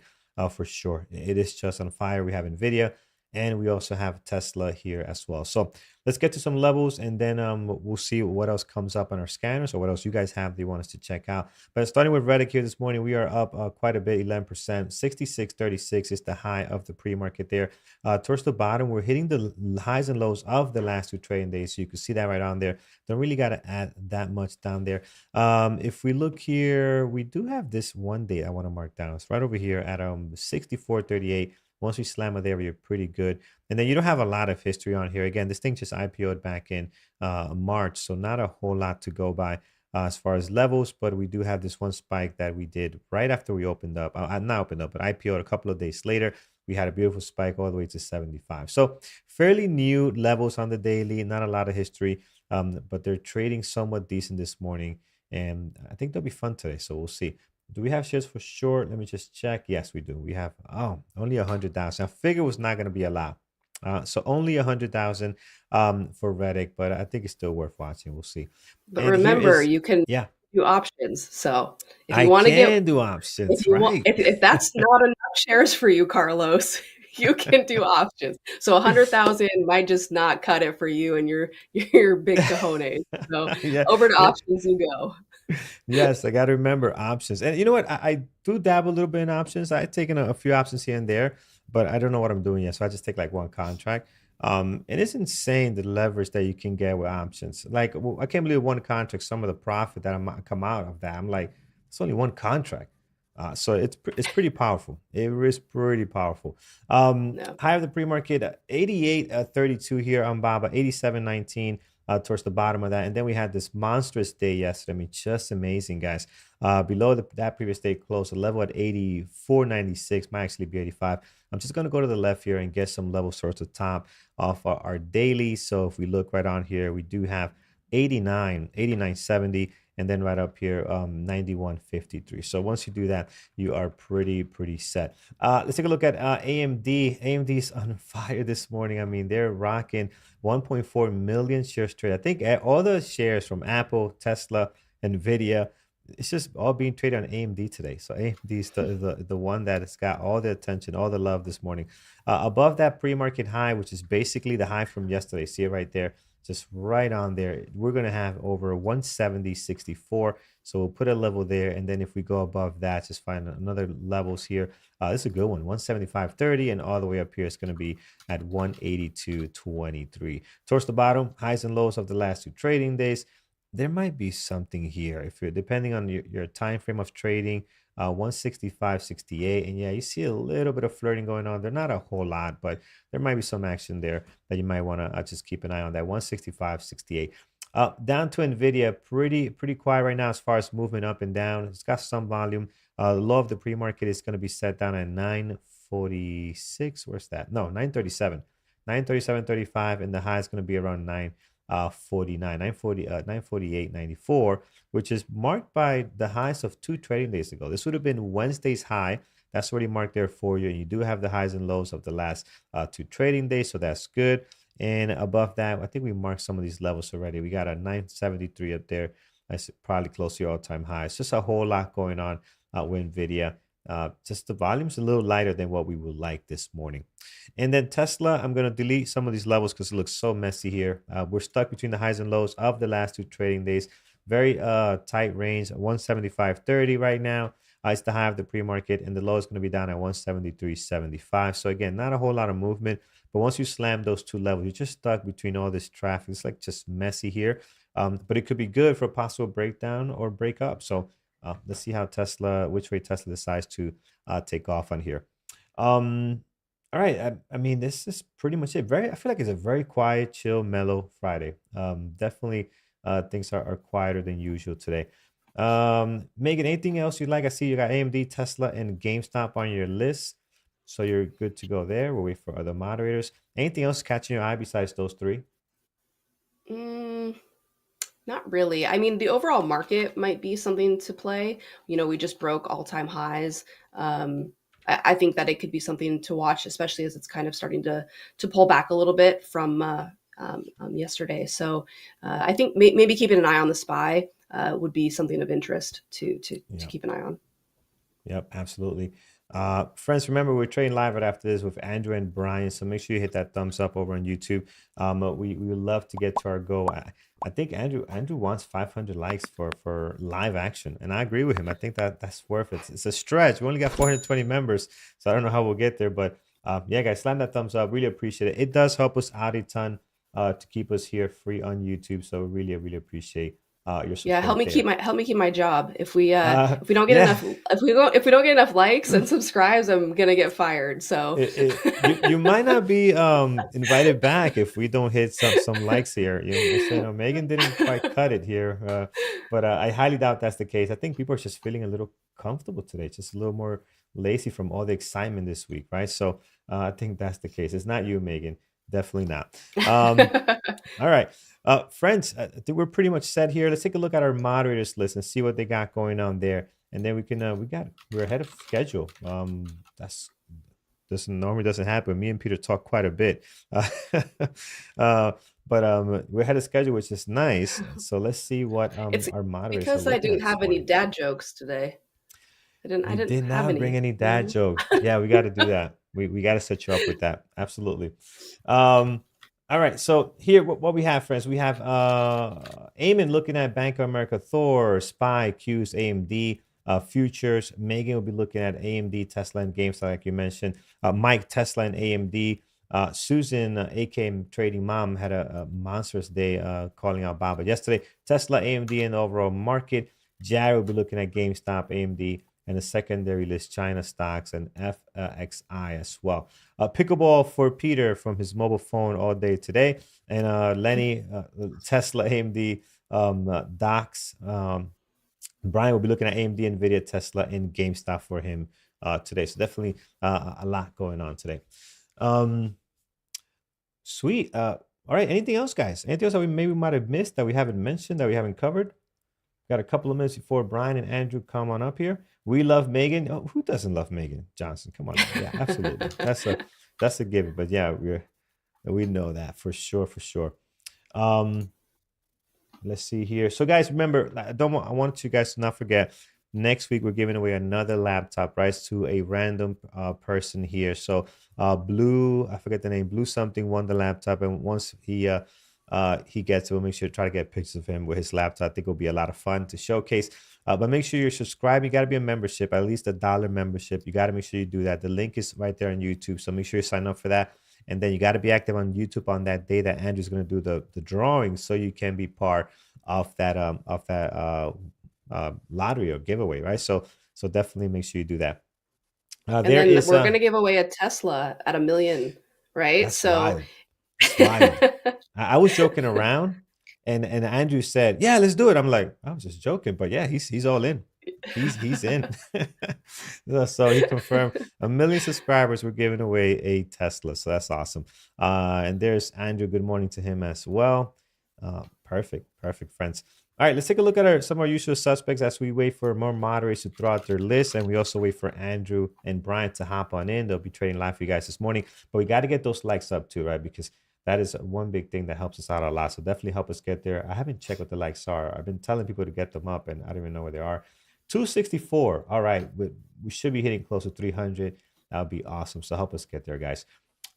for sure. It is just on fire. We have Nvidia, and we also have Tesla here as well. So let's get to some levels, and then we'll see what else comes up on our scanners or what else you guys have that you want us to check out. But starting with Reddick here this morning, we are up quite a bit, 11%. 66.36 is the high of the pre-market there. Towards the bottom, we're hitting the highs and lows of the last two trading days. So you can see that right on there. Don't really got to add that much down there. If we look here, we do have this one day I want to mark down. It's right over here at 64.38. Once we slam it there, we're pretty good. And then you don't have a lot of history on here. Again, this thing just IPO'd back in March, so not a whole lot to go by as far as levels, but we do have this one spike that we did right after we opened up. Not opened up, but IPO'd a couple of days later. We had a beautiful spike all the way to 75. So fairly new levels on the daily, not a lot of history, but they're trading somewhat decent this morning. And I think they'll be fun today, so we'll see. Do we have shares for short? Let me just check. Yes, we do. We have only 100,000. I figured it was not going to be a lot. So only 100,000 for Reddick, but I think it's still worth watching. We'll see. But And here remember, is, you can yeah, do options. So if I you want to get can do if options, you want right? if that's not enough shares for you, Carlos, you can do options. So 100,000 might just not cut it for you and your big cojones. So Yeah, over to yeah. options you go. Yes, I got to remember options. And you know what? I do dabble a little bit in options. I've taken a few options here and there, but I don't know what I'm doing yet. So I just take like one contract. And it's insane the leverage that you can get with options. Like, I can't believe one contract, some of the profit that I'm come out of that. I'm like, it's only one contract. So it's pretty powerful. It is pretty powerful. No. High of the pre-market, 88.32 here on Baba, 87.19 towards the bottom of that. And then we had this monstrous day yesterday. I mean, just amazing, guys. Below that previous day close, a level at 84.96, might actually be 85. I'm just going to go to the left here and get some levels towards the top of our daily. So if we look right on here, we do have 89, 89.70. And then right up here, 91.53. So once you do that, you are pretty set. Let's take a look at AMD. AMD's on fire this morning. I mean, they're rocking 1.4 million shares traded. I think all the shares from Apple, Tesla, Nvidia, it's just all being traded on AMD today. So AMD is the one that has got all the attention, all the love this morning. Above that pre-market high, which is basically the high from yesterday. See it right there, just right on there. We're going to have over 170.64. So we'll put a level there. And then if we go above that, just find another levels here. This is a good one, 175.30. And all the way up here, it's going to be at 182.23. Towards the bottom, highs and lows of the last two trading days. There might be something here if you're depending on your time frame of trading. 165.68, and yeah, you see a little bit of flirting going on. They're not a whole lot, but there might be some action there that you might want to just keep an eye on. That 165.68. Down to Nvidia, pretty quiet right now as far as movement up and down. It's got some volume. The low of the pre-market is going to be set down at 946. Where's that? No, 937. 937.35, and the high is going to be around 9 49, 948.94, which is marked by the highs of 2 trading days ago. This would have been Wednesday's high. That's already marked there for you. And you do have the highs and lows of the last 2 trading days, so that's good. And above that, I think we marked some of these levels already. We got a 973 up there. That's probably close to your all-time high. It's just a whole lot going on with NVIDIA. Just the volume's a little lighter than what we would like this morning. And then Tesla, I'm going to delete some of these levels because it looks so messy here. We're stuck between the highs and lows of the last 2 trading days. Very tight range, 175.30 right now. It's the high of the pre-market, and the low is going to be down at 173.75. So again, not a whole lot of movement. But once you slam those two levels, you're just stuck between all this traffic. It's like just messy here. But it could be good for a possible breakdown or break up. So let's see how which way Tesla decides to take off on here. All right. I mean, this is pretty much it. I feel like it's a very quiet, chill, mellow Friday. Definitely things are quieter than usual today. Megan, anything else you'd like? I see you got AMD, Tesla, and GameStop on your list. So you're good to go there. We'll wait for other moderators. Anything else catching your eye besides those three? Mm, Not really. I mean, the overall market might be something to play. We just broke all-time highs. I think that it could be something to watch, especially as it's kind of starting to pull back a little bit from yesterday. So I think maybe keeping an eye on the SPY would be something of interest to Yeah. keep an eye on. Yep, absolutely. Friends, remember we're trading live right after this with Andrew and Brian, so make sure you hit that thumbs up over on YouTube. We would love to get to our goal. I think Andrew wants 500 likes for live action, and I agree with him. I think that's worth it. It's a stretch. We only got 420 members, so I don't know how we'll get there, but yeah, guys, slam that thumbs up. Really appreciate it. It does help us out a ton to keep us here free on YouTube. So really, really appreciate your Yeah, support there. help me keep my job. If we don't get Yeah. enough if we don't get enough likes and subscribes, I'm gonna get fired. So You might not be invited back if we don't hit some likes here. You say, no, Megan didn't quite cut it here, but I highly doubt that's the case. I think people are just feeling a little comfortable today, just a little more lazy from all the excitement this week, right? So I think that's the case. It's not you, Megan. Definitely not. All right. Friends, I think we're pretty much set here. Let's take a look at our moderators list and see what they got going on there. And then we're ahead of schedule. That's this normally doesn't happen. Me and Peter talk quite a bit. But we're ahead of schedule, which is nice. So let's see what it's our moderators are because I looking didn't at this have any morning. dad jokes today. I You didn't did have not bring any. any dad jokes. Yeah, we got to do that. We got to set you up with that. Absolutely. Um, all right. So here, what we have, friends, we have Eamon looking at Bank of America, Thor, SPY, Q's, AMD, futures. Megan will be looking at AMD, Tesla, and GameStop, like you mentioned. Mike, Tesla, and AMD. Susan, AKM Trading Mom, had a monstrous day calling out Baba yesterday. Tesla, AMD, and the overall market. Jared will be looking at GameStop, AMD, and the secondary list China stocks and FXI as well. Pickleball for Peter from his mobile phone all day today. And Lenny, Tesla, AMD, Docs. Brian will be looking at AMD, NVIDIA, Tesla, and GameStop for him today. So definitely a lot going on today. Sweet. All right. Anything else, guys? Anything else that we maybe might have missed that we haven't mentioned, that we haven't covered? Got a couple of minutes before Brian and Andrew come on up here. We love Megan. Oh, who doesn't love Megan Johnson? Come on now. Yeah, absolutely. That's a given. But yeah, we know that for sure, for sure. Let's see here. So guys, remember, I want you guys to not forget, next week we're giving away another laptop, right, to a random person here. So Blue, I forget the name, Blue something won the laptop, and once he gets it, we'll make sure to try to get pictures of him with his laptop. I think it'll be a lot of fun to showcase. But make sure you're subscribed. You got to be a membership, at least $1 membership. You got to make sure you do that. The link is right there on YouTube, so make sure you sign up for that. And then you got to be active on YouTube on that day that Andrew's going to do the drawing, so you can be part of that lottery or giveaway, right? So definitely make sure you do that. And there then is we're going to give away a Tesla at 1 million, right? That's So wild. That's wild. I was joking around, and Andrew said, "Yeah, let's do it." I'm like, I was just joking, but yeah, he's all in. He's in. So he confirmed 1 million subscribers. We're giving away a Tesla, so that's awesome. And there's Andrew. Good morning to him as well. Perfect, friends. All right, let's take a look at some of our usual suspects as we wait for more moderators to throw out their list, and we also wait for Andrew and Brian to hop on in. They'll be trading live for you guys this morning, but we got to get those likes up too, right? Because that is one big thing that helps us out a lot. So definitely help us get there. I haven't checked what the likes are. I've been telling people to get them up, and I don't even know where they are. 264. All right, we should be hitting close to 300. That would be awesome. So help us get there, guys.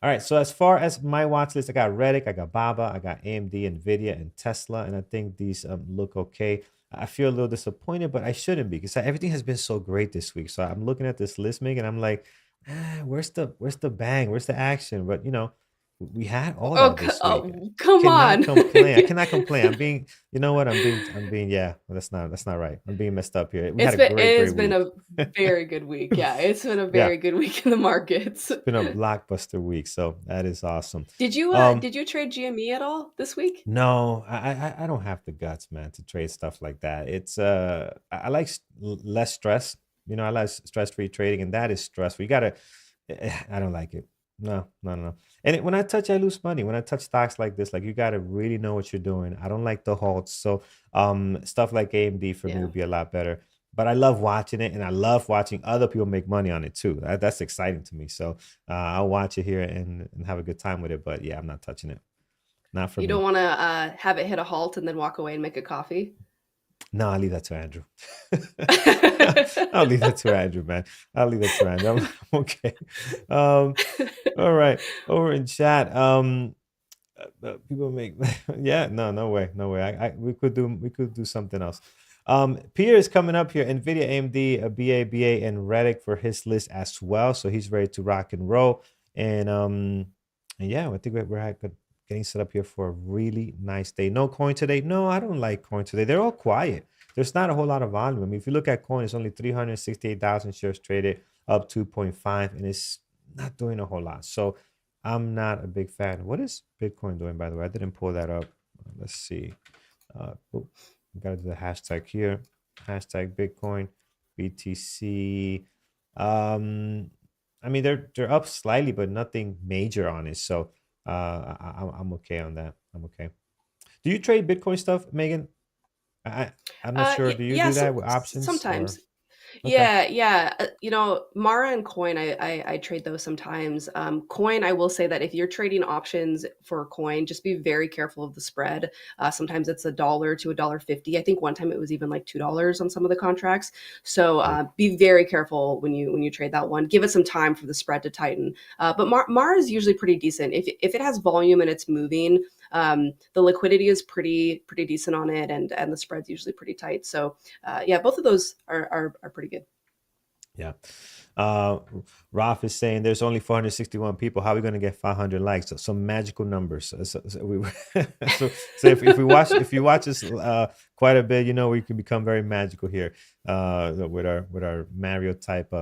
All right, so as far as my watch list, I got Reddick, I got Baba, I got AMD, Nvidia, and Tesla, and I think these look okay. I feel a little disappointed, but I shouldn't be because everything has been so great this week. So I'm looking at this list, Megan, I'm like, where's the bang, where's the action? But we had all Oh, that this week. oh, come Cannot on. complain. I cannot complain. I'm being, you know what? I'm being. Yeah, well, that's not right. I'm being messed up here. We had a great It's been week. a very good week. Yeah, it's been a Yeah, very good week in the markets. it's been a blockbuster week, so that is awesome. Did you trade GME at all this week? No, I don't have the guts, man, to trade stuff like that. It's I like less stress. I like stress-free trading, and that is stressful. You gotta. I don't like it. No, no, no. And when I touch, I lose money. When I touch stocks like this, like you gotta really know what you're doing. I don't like the halts. So stuff like AMD for me Yeah. would be a lot better. But I love watching it, and I love watching other people make money on it too. That's exciting to me. So I'll watch it here and have a good time with it. But yeah, I'm not touching it. Not for You don't me. want to have it hit a halt and then walk away and make a coffee? No, I'll leave that to Andrew. I'll leave that to Andrew, man. I'll leave that to Andrew. I'm okay. Um, all right. Over in chat, people make yeah, no way, no way. We could do something else. Pierre is coming up here. Nvidia, AMD, BA, and Reddick for his list as well. So he's ready to rock and roll. And yeah, I think getting set up here for a really nice day. No coin today. No, I don't like coin today. They're all quiet. There's not a whole lot of volume. I mean, if you look at coin, it's only 368,000 shares traded, up 2.5, and it's not doing a whole lot. So I'm not a big fan. What is Bitcoin doing, by the way? I didn't pull that up. Let's see. Oh, we got to do the hashtag here. Hashtag Bitcoin, BTC. Um, I mean, they're up slightly, but nothing major on it. So I'm okay on that. I'm okay. Do you trade Bitcoin stuff, Megan? I I'm not sure. Do you Yeah, do that with options or? sometimes. Okay. Yeah, yeah. Mara and Coin, I trade those sometimes. Coin, I will say that if you're trading options for Coin, just be very careful of the spread. Sometimes it's $1 to $1.50. I think one time it was even like $2 on some of the contracts. So Right. be very careful when you trade that one. Give it some time for the spread to tighten. But Mara is usually pretty decent. If it has volume and it's moving, the liquidity is pretty decent on it, and the spread's usually pretty tight. So yeah, both of those are pretty good. Yeah. Uh, Ralph is saying there's only 461 people. How are we going to get 500 likes? So, some magical numbers. So if you watch us quite a bit, we can become very magical here with our Mario type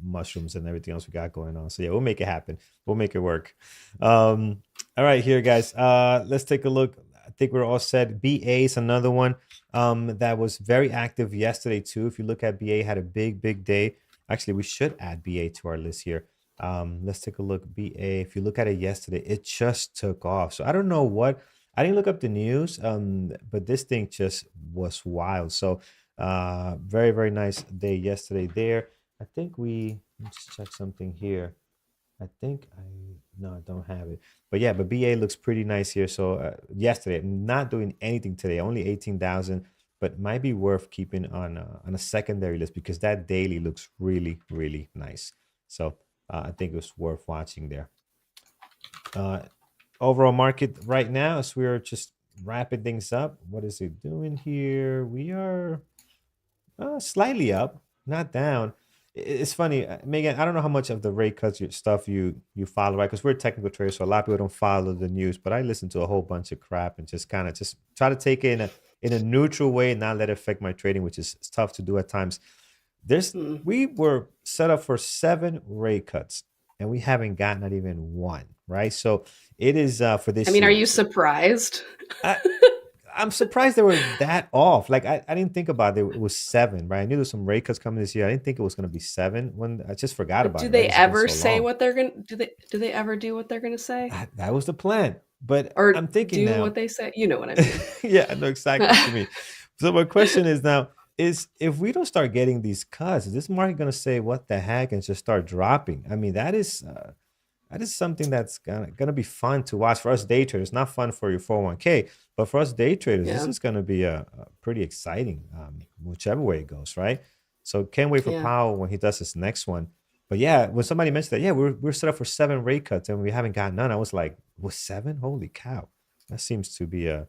mushrooms and everything else we got going on. So yeah, we'll make it happen. We'll make it work. All right, here, guys. Let's take a look. I think we're all set. BA is another one that was very active yesterday too. If you look at BA, had a big day. Actually, we should add BA to our list here. Let's take a look. BA. If you look at it yesterday, it just took off. So I don't know what. I didn't look up the news, but this thing just was wild. So very nice day yesterday there. I think let's check something here. I think no, I don't have it. But yeah, but BA looks pretty nice here. So yesterday, I'm not doing anything today, only 18,000, but might be worth keeping on a secondary list because that daily looks really nice. So I think it was worth watching there. Uh, Overall market right now, as we're just wrapping things up, what is it doing here? We are slightly up, not down. It's funny, Megan. I don't know how much of the rate cuts stuff you follow, right? Because we're technical traders, so a lot of people don't follow the news. But I listen to a whole bunch of crap and just kind of just try to take it in a neutral way and not let it affect my trading, which is tough to do at times. Hmm. We were set up for 7 rate cuts, and we haven't gotten not even one, right? So it is for I this mean, are year. you surprised? I I'm surprised they were that off. Like I didn't think about it was 7, right? I knew there was some rate cuts coming this year. I didn't think it was going to be 7 when I just forgot But about do it, right? they It's been ever so say long. what they're gonna do they ever do what they're gonna say? That was the plan. But Or I'm thinking do what now, they say? You know what I mean. yeah, I know exactly what you mean. So my question is now, is if we don't start getting these cuts, is this market going to say what the heck and just start dropping? I mean, that is something that's gonna be fun to watch for us day traders. Not fun for your 401k, but for us day traders, this Yeah. is gonna be a pretty exciting, whichever way it goes, right? So can't wait for Yeah. Powell when he does his next one. But yeah, when somebody mentioned that, yeah, we're set up for 7 rate cuts and we haven't got none. I was like, was 7? Holy cow, that seems to be a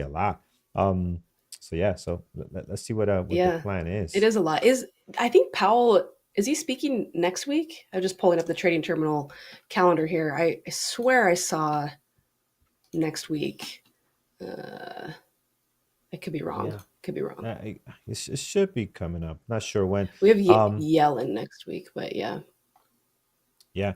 lot. Um, so yeah, so let's see what the Yeah. plan It is. is a lot. Is I think Powell is he speaking next week? I'm just pulling up the trading terminal calendar here. I swear I saw next week. Uh, I could be wrong. Yeah, Could be wrong. it should be coming up. Not sure when. We have Um, Yellen next week, but yeah. yeah.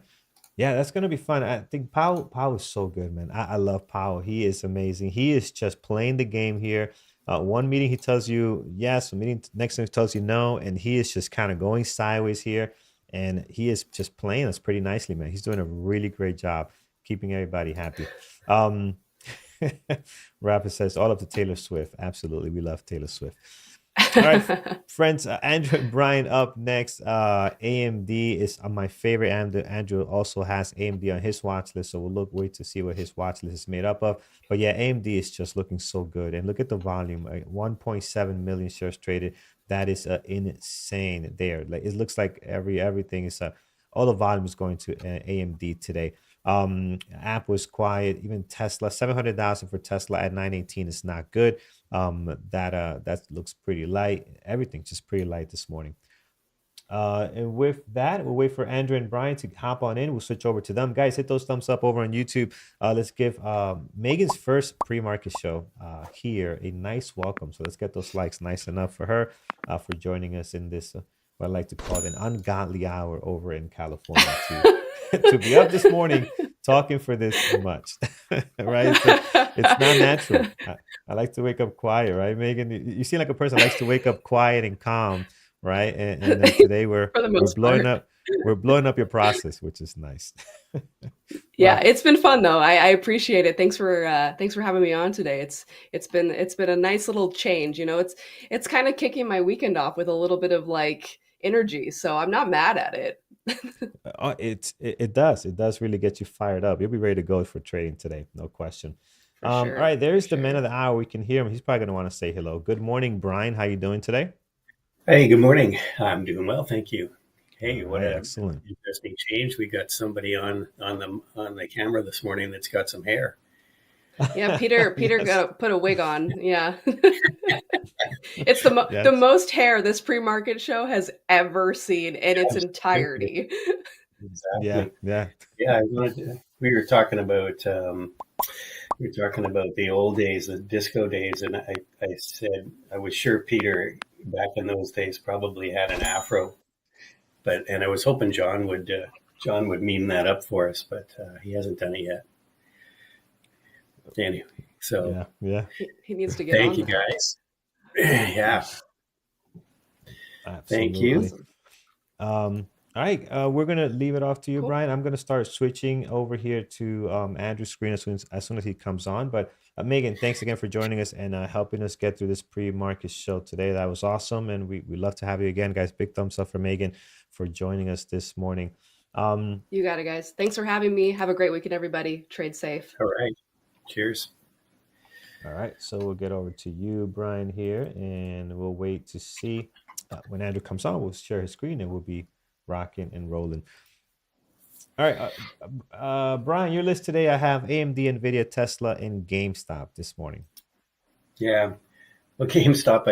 Yeah, that's gonna be fun. I think Powell is so good, man. I love Powell. He is amazing. He is just playing the game here. One meeting he tells you yes, a meeting next time he tells you no, and he is just kind of going sideways here, and he is just playing us pretty nicely, man. He's doing a really great job keeping everybody happy. Um, Rapper says all up to Taylor Swift. Absolutely, we love Taylor Swift. All right, friends. Andrew and Brian up next. AMD is my favorite. Andrew also has AMD on his watch list, so we'll wait to see what his watch list is made up of. But yeah, AMD is just looking so good. And look at the volume: 1.7 million shares traded. That is insane. There, like it looks like everything is all the volume is going to AMD today. App was quiet. Even Tesla, 700,000 for Tesla at 918 is not good. That looks pretty light. Everything's just pretty light this morning. And with that, we'll wait for Andrew and Brian to hop on in. We'll switch over to them. Guys, hit those thumbs up over on YouTube. Let's give Megan's first pre-market show here a nice welcome. So let's get those likes nice enough for her for joining us in this, what I like to call an ungodly hour over in California to be up this morning talking for this much, right? It's not natural. I like to wake up quiet, right, Megan? You seem like a person that likes to wake up quiet and calm, right? And today For the we're most blowing part. up your process, which is nice. Yeah, Well, it's been fun though. I appreciate it. Thanks for having me on today. It's been a nice little change. You know, it's kind of kicking my weekend off with a little bit of like energy. So I'm not mad at it. it does really get you fired up. You'll be ready to go for trading today, no question. For All sure. right, For there's the man sure. of the hour. We can hear him. He's probably going to want to say hello. Good morning, Brian. How you doing today? Hey, good morning. I'm doing well, thank you. All Hey, what right, a excellent. interesting change. We got somebody on the camera this morning that's got some hair. Yeah, Peter Yes. got to put a wig on. Yeah. It's the Yes. most hair this pre-market show has ever seen in its Absolutely, entirety. Yeah. exactly. Yeah. Yeah, we were talking about the old days, the disco days, and I said I was sure Peter back in those days probably had an afro, and I was hoping John would meme that up for us, but he hasn't done it yet. Anyway, so Yeah. Yeah. He needs to get thank on you that. guys. Yeah, thank you. Absolutely. Awesome. All right, we're gonna leave it off to you, Cool. Brian. I'm gonna start switching over here to Andrew's screen as soon as he comes on. But Megan, thanks again for joining us and helping us get through this pre-market show today. That was awesome, and we love to have you again, guys. Big thumbs up for Megan for joining us this morning. Um, You got it, guys. Thanks for having me. Have a great weekend, everybody. Trade safe. All right. Cheers. all right, so we'll get over to you, Brian, here, and we'll wait to see when Andrew comes on. We'll share his screen and we'll be rocking and rolling. All right, Brian, your list today. I have AMD, Nvidia, Tesla, and GameStop this morning. Yeah. Well, GameStop,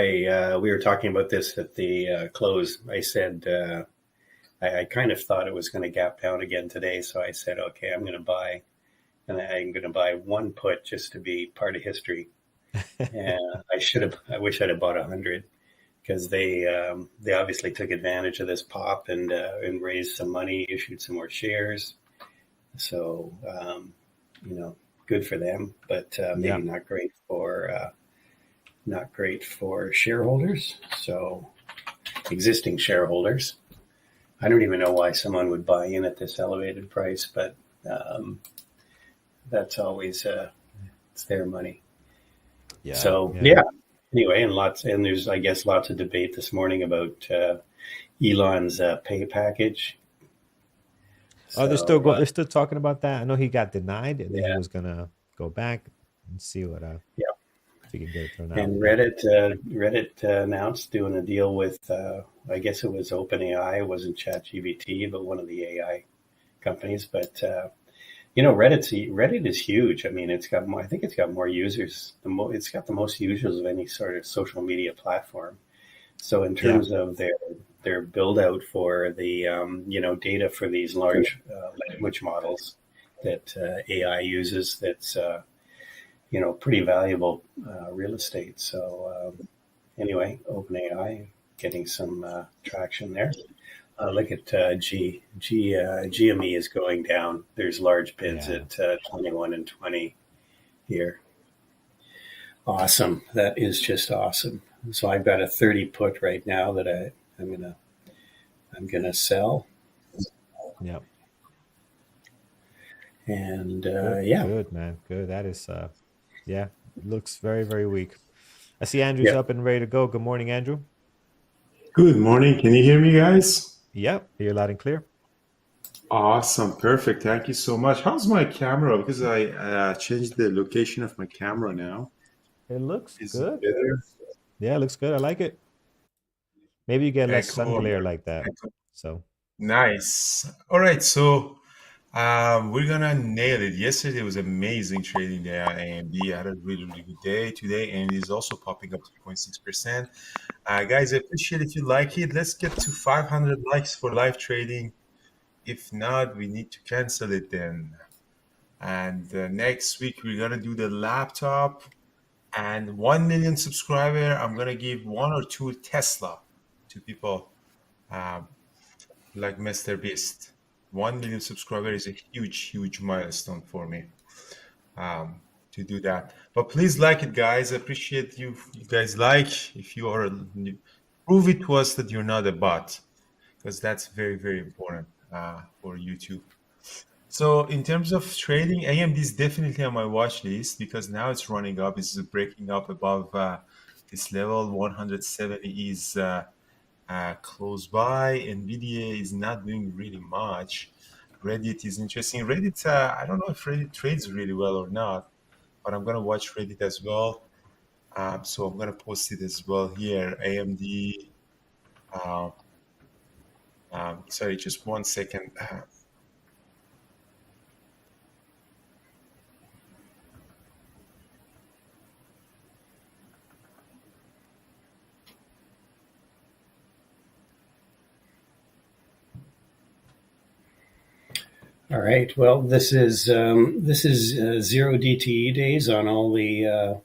we were talking about this at the close. I said I kind of thought it was going to gap down again today, so I said, okay, I'm going to buy, and I'm going to buy one put just to be part of history. And I wish I'd have bought 100 because they obviously took advantage of this pop and raised some money, issued some more shares. So, good for them, but Yeah. maybe not great for not great for shareholders. So existing shareholders, I don't even know why someone would buy in at this elevated price, but that's always it's their money. Yeah. So anyway, and there's I guess lots of debate this morning about Elon's pay package. Oh, they're So still going. They're still talking about that. I know he got denied, and then he yeah, was gonna go back and see what yeah. if he can get it thrown out. And But Reddit announced doing a deal with I guess it was OpenAI. It wasn't ChatGPT, but one of the AI companies. But Reddit is huge. I mean, it's got more, I think it's got more users. It's got the most users of any sort of social media platform. So in yeah, terms of their build out for the data for these large language models that AI uses, that's pretty valuable real estate. So anyway, OpenAI getting some traction there. Look at GME is going down. There's large bids yeah. at 21 and 20 here. Awesome. That is just awesome. So I've got a 30 put right now that I'm gonna sell. Yep. And Good, man. Good. That is yeah. Looks very, very weak. I see Andrew's yeah. up and ready to go. Good morning, Andrew. Good morning. Can you hear me, guys? Yep. You're loud and clear. Awesome. Perfect. Thank you so much. How's my camera? Because I changed the location of my camera now. It looks Is it good. better? Yeah, it looks good. I like it. Maybe you get less sun Echo. glare like that. So Nice. All right. So we're gonna nail it. Yesterday was amazing trading day at AMD. I had a really, really good day today, and it's also popping up 3.6%. Guys, I appreciate if you like it. Let's get to 500 likes for live trading. If not, we need to cancel it then. And next week we're gonna do the laptop. And 1 million subscriber, I'm gonna give 1 or 2 Tesla to people like Mr. Beast. 1 million subscriber is a huge, huge milestone for me to do that. But please like it, guys. I appreciate you guys like. If you are, prove it to us that you're not a bot, because that's very, very important for YouTube. So in terms of trading, AMD is definitely on my watch list because now it's running up. It's breaking up above this level. 170 is close by. NVIDIA is not doing really much. Reddit is interesting. Reddit, I don't know if Reddit trades really well or not, but I'm going to watch Reddit as well. So I'm going to post it as well here. AMD. Sorry, just 1 second. All right. Well, this is zero DTE days on all the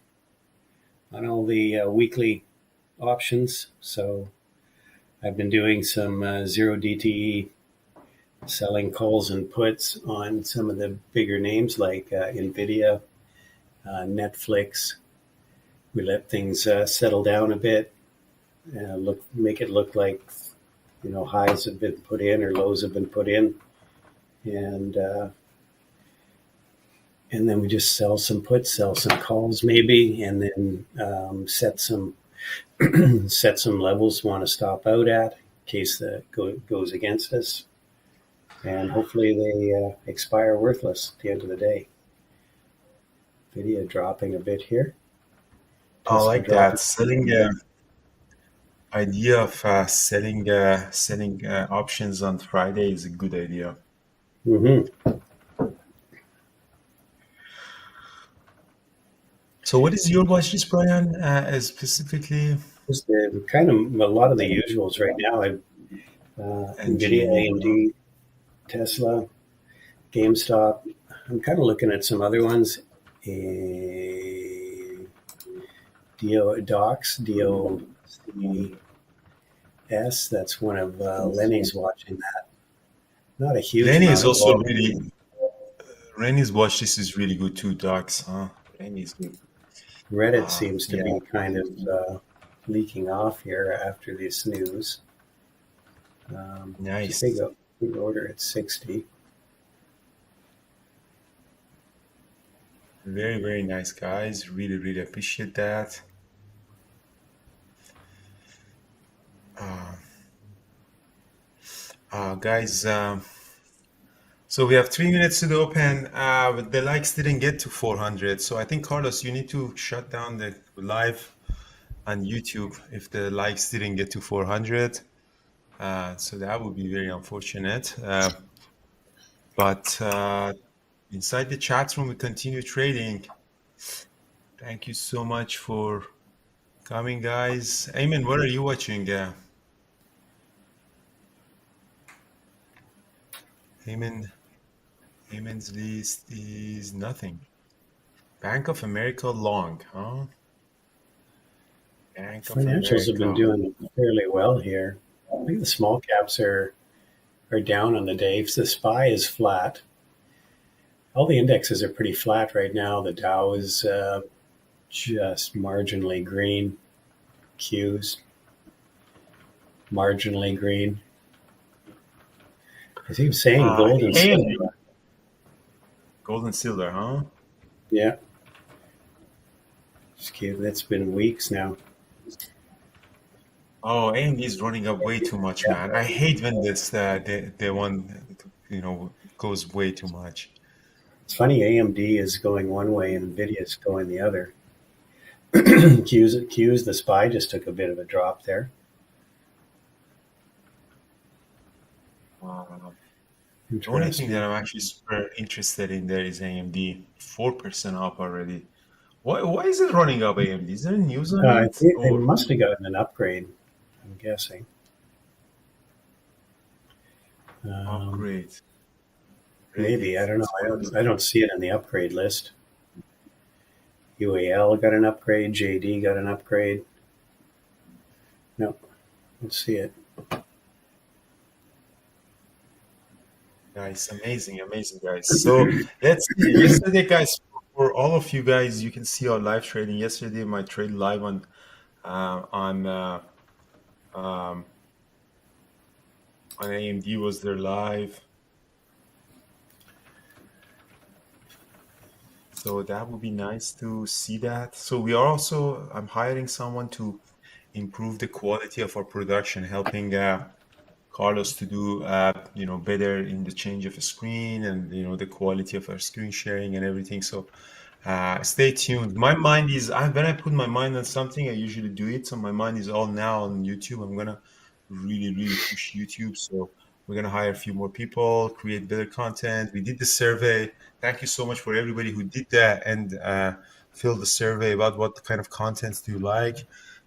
weekly options. So I've been doing some zero DTE selling calls and puts on some of the bigger names like NVIDIA, Netflix. We let things settle down a bit, make it look like highs have been put in or lows have been put in, and then we just sell some puts, sell some calls maybe, and then set some levels we want to stop out at in case that goes against us, and hopefully they expire worthless at the end of the day. Nvidia dropping a bit here. I like that. Selling idea of selling options on Friday is a good idea. Mm-hmm. So what is your watch list, Brian, specifically? Just kind of a lot of the usuals right now. NVIDIA, AMD, Tesla, GameStop. I'm kind of looking at some other ones. DOCS, DOCS. That's one of Lenny's watching that. Not a huge. Lenny is also really. Lenny's watch list is really good too. DOCS, huh? Lenny is good. Reddit seems to Yeah, be kind of leaking off here after the snooze. It's a nice. big order at 60. Very, very nice, guys. Really, really appreciate that. Uh, guys, so we have 3 minutes to the open. But the likes didn't get to 400. So I think, Carlos, you need to shut down the live on YouTube if the likes didn't get to 400. So that would be very unfortunate. But inside the chat room, we continue trading. Thank you so much for coming, guys. Ayman, what are you watching? Ayman, Ayman's list is nothing. Bank of America long, huh? Bank of Financials have been America. doing fairly well here. I think the small caps are down on the day. The SPY is flat. All the indexes are pretty flat right now. The Dow is just marginally green. Qs marginally green. I keep saying gold and AMD, silver. gold and silver, huh? Yeah, that's been weeks now. Oh, AMD is running up way too much, Yeah, man. I hate when this the one goes way too much. it's funny. AMD is going one way and Nvidia is going the other. Qs, the SPY just took a bit of a drop there. The only thing Interesting. that I'm actually super interested in there is AMD, 4% up already. Why is it running up, AMD? Is there news on it They or must have gotten an upgrade, I'm guessing. Um, upgrade? Maybe, I Reddit. don't know. Let's go to I don't see it in the upgrade list. UAL got an upgrade. JD got an upgrade. No, let's see it. Nice, amazing, amazing, guys. So let's see. Yesterday, guys, for all of you guys, you can see our live trading. Yesterday, my trade live um, on AMD was there live. So that would be nice to see that. So we are also, I'm hiring someone to improve the quality of our production, helping Carlos to do better in the change of a screen and the quality of our screen sharing and everything. So stay tuned. My mind is when I put my mind on something, I usually do it. So my mind is all now on YouTube. I'm gonna really push YouTube. So we're gonna hire a few more people, create better content. We did the survey. Thank you so much for everybody who did that and filled the survey about what kind of contents do you like.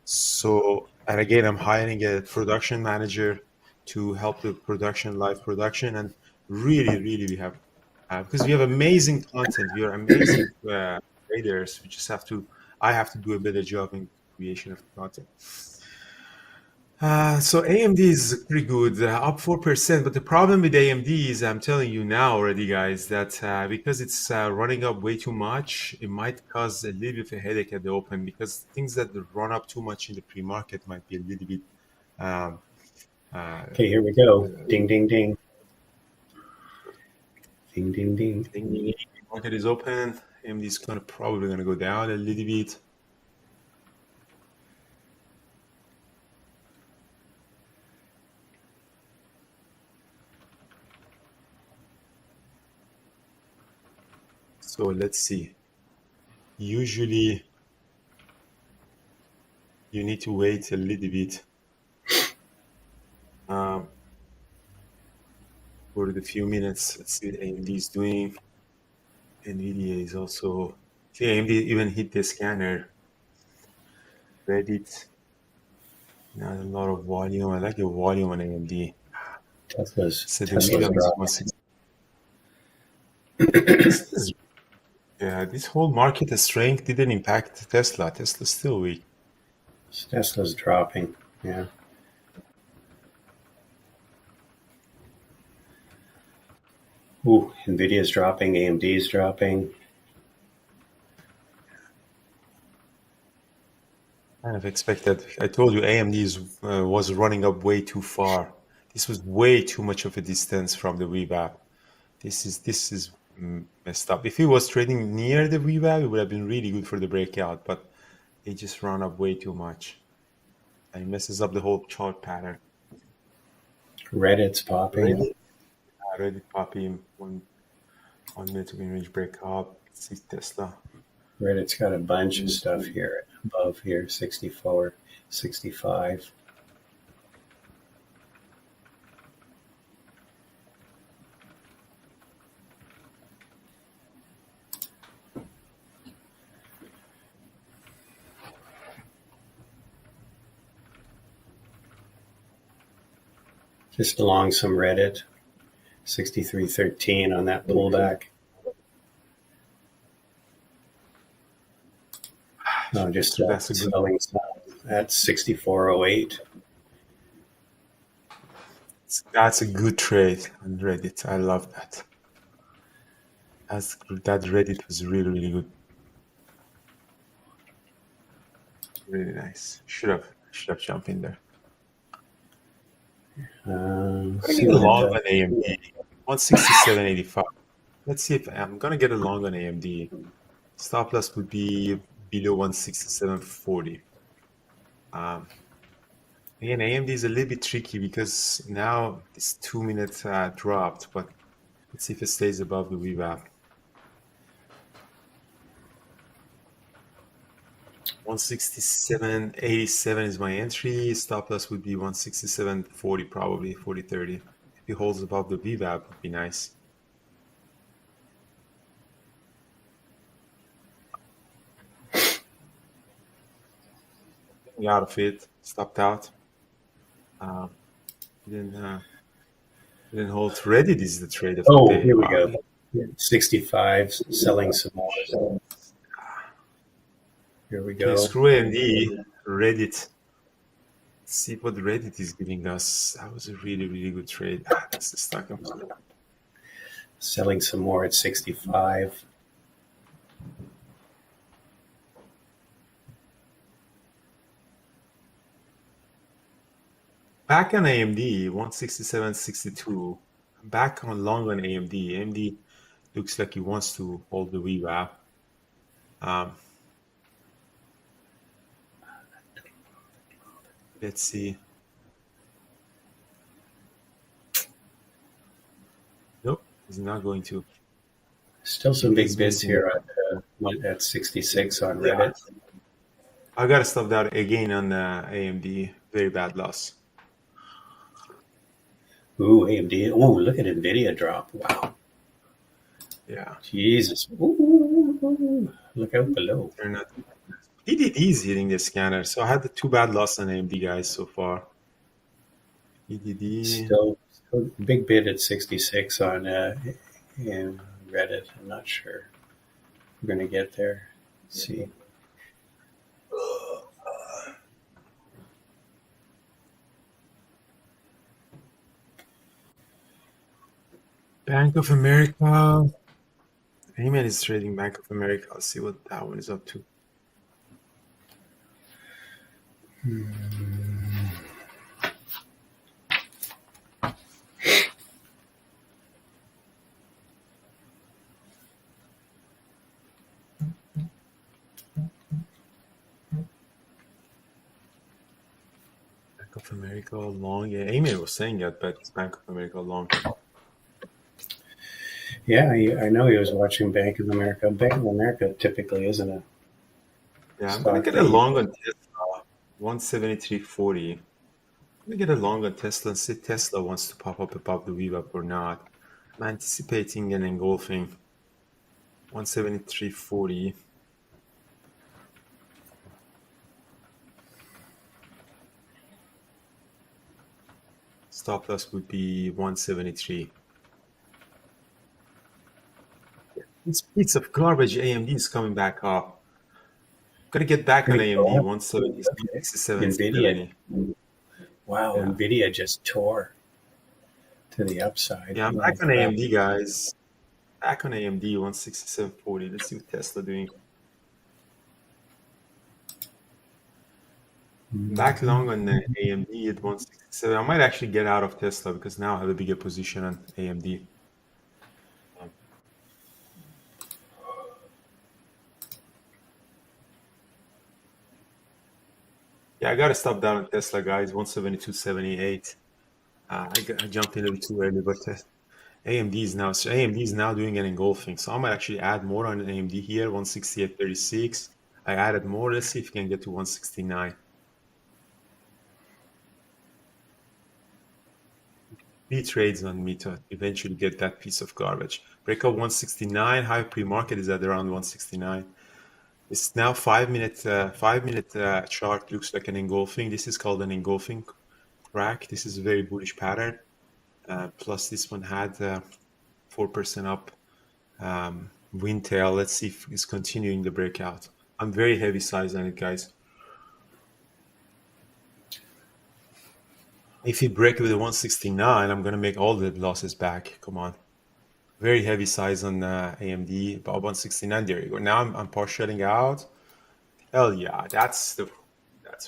So, and again, I'm hiring a production manager to help the production, live production, and really we have because we have amazing content. We are amazing traders. We just have to. I have to do a better job in creation of content. So AMD is pretty good, up 4%. But the problem with AMD is, I'm telling you now already, guys, that because it's running up way too much, it might cause a little bit of a headache at the open because things that run up too much in the pre-market might be a little bit. Um, Okay, here we go. Ding, ding, ding. Ding, ding, ding. the market is open. AMD is probably gonna go down a little bit. So let's see. Usually, you need to wait a little bit um, for the few minutes. Let's see what AMD is doing. NVIDIA is also. See, AMD even hit the scanner. Reddit. Not a lot of volume. I like the volume on AMD. So the Tesla's medium is dropping. 160. Yeah, this whole market strength didn't impact Tesla. Tesla's still weak. Tesla's dropping. Yeah. Ooh, Nvidia's dropping. AMD's dropping. Kind of expected. I told you AMD was running up way too far. This was way too much of a distance from the VWAP. This is messed up. If it was trading near the VWAP, it would have been really good for the breakout, but it just ran up way too much. And it messes up the whole chart pattern. Reddit's popping. Reddit popping 1 minute win range breakout. Let's see Tesla. Reddit's got a bunch of stuff here above here, 64, 65. Just along some Reddit, 63.13 on that pullback. No, just selling some at 64.08. That's a good trade on Reddit. I love that. That Reddit was really, really good. Really nice. Should have jumped in there. Get a long on AMD, 167.85. Let's see if I'm gonna get a long on AMD. Stop loss would be below 167.40. Again, AMD is a little bit tricky because now this 2 minute dropped, but let's see if it stays above the VWAP. 167.87 is my entry. Stop loss would be 167.40, probably 40.30. If it holds above the VWAP, would be nice. Getting out of it, stopped out. Didn't hold. Reddit is the trade of the day. Here we go. 65, selling some more. Here we go. Screw AMD, Reddit. Let's see what Reddit is giving us. That was a really, really good trade. That's the stock. Selling some more at 65. Back on AMD, 167.62. Back on long on AMD. AMD looks like he wants to hold the VWAP. Let's see. Nope, he's not going to. Still some big bids here at 66 on Reddit. I got to stop that again on AMD. Very bad loss. Ooh, AMD. Oh, look at NVIDIA drop. Wow. Yeah. Jesus. Ooh, look out below. He did easy hitting the scanner. So I had the 2 bad loss on AMD, guys, so far. EDD. Still big bid at 66 on in Reddit. I'm not sure we're going to get there. Let's see. Bank of America. Ayman is trading Bank of America. I'll see what that one is up to. Bank of America long. Yeah, Ayman was saying that, but it's Bank of America long. Yeah, I know he was watching Bank of America. Bank of America typically isn't a. Yeah, I'm gonna get a long on Tesla, 173.40. I'm gonna get a long on Tesla and see if Tesla wants to pop up above the VWAP or not. I'm anticipating an engulfing 173.40. Stop loss would be 173. This piece of garbage AMD is coming back up. Gotta get back on AMD, 177. NVIDIA. Wow, yeah. NVIDIA just tore to the upside. Yeah, I'm back on AMD, guys. Back on AMD, 167.40. Let's see what Tesla doing. Back long on the AMD at 167. I might actually get out of Tesla because now I have a bigger position on AMD. Yeah, I got to stop down on Tesla, guys. 172.78. I jumped in a little too early, but AMD is now doing an engulfing. So I might actually add more on AMD here. 168.36. I added more. Let's see if we can get to 169. 3 trades on me to eventually get that piece of garbage. Breakout 169. High pre-market is at around 169. It's now 5 minute chart looks like an engulfing. This is called an engulfing crack. This is a very bullish pattern. Plus this one had 4% up wind tail. Let's see if it's continuing the breakout. I'm very heavy size on it, guys. If you break with the 169, I'm going to make all the losses back. Come on. Very heavy size on AMD, about 169. There you go. Now I'm partialing out. Hell yeah, that's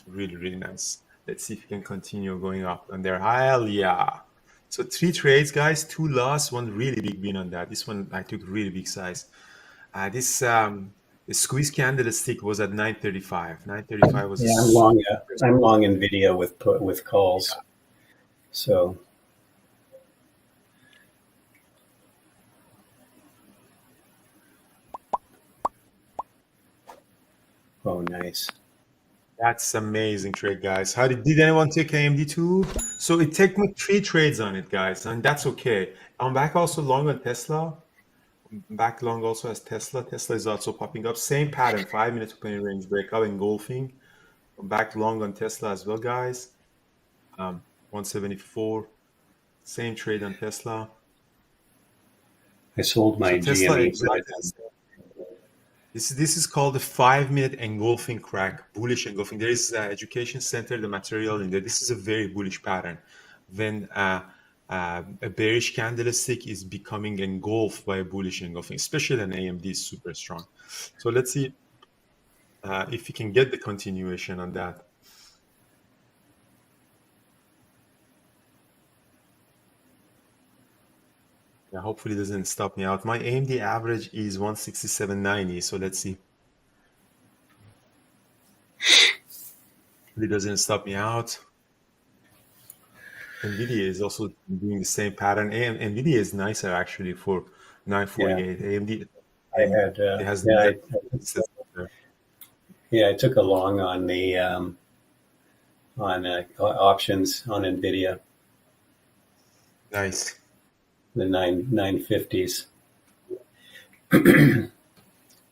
really, really nice. Let's see if we can continue going up on there. Hell yeah. So 3 trades, guys, 2 loss, 1 really big win on that. This one I took really big size. The squeeze candlestick was at 935. 935 was I'm long Nvidia with calls. So oh, nice. That's amazing trade, guys. Did anyone take AMD too? So it took me 3 trades on it, guys, and that's okay. I'm back also long on Tesla. Back long also as Tesla. Tesla is also popping up. Same pattern, 5-minute opening range breakout engulfing. I'm back long on Tesla as well, guys. 174. Same trade on Tesla. I sold my Tesla GME. This is called the 5-minute engulfing crack, bullish engulfing. There is education center, the material in there. This is a very bullish pattern. When a bearish candlestick is becoming engulfed by a bullish engulfing, especially an AMD is super strong. So let's see if we can get the continuation on that. Yeah, hopefully it doesn't stop me out. My AMD average is 167.90, so let's see. It doesn't stop me out. NVIDIA is also doing the same pattern. NVIDIA is nicer actually for 948. Yeah. AMD, I had it has I took a long on the options on Nvidia. Nice. The 950s.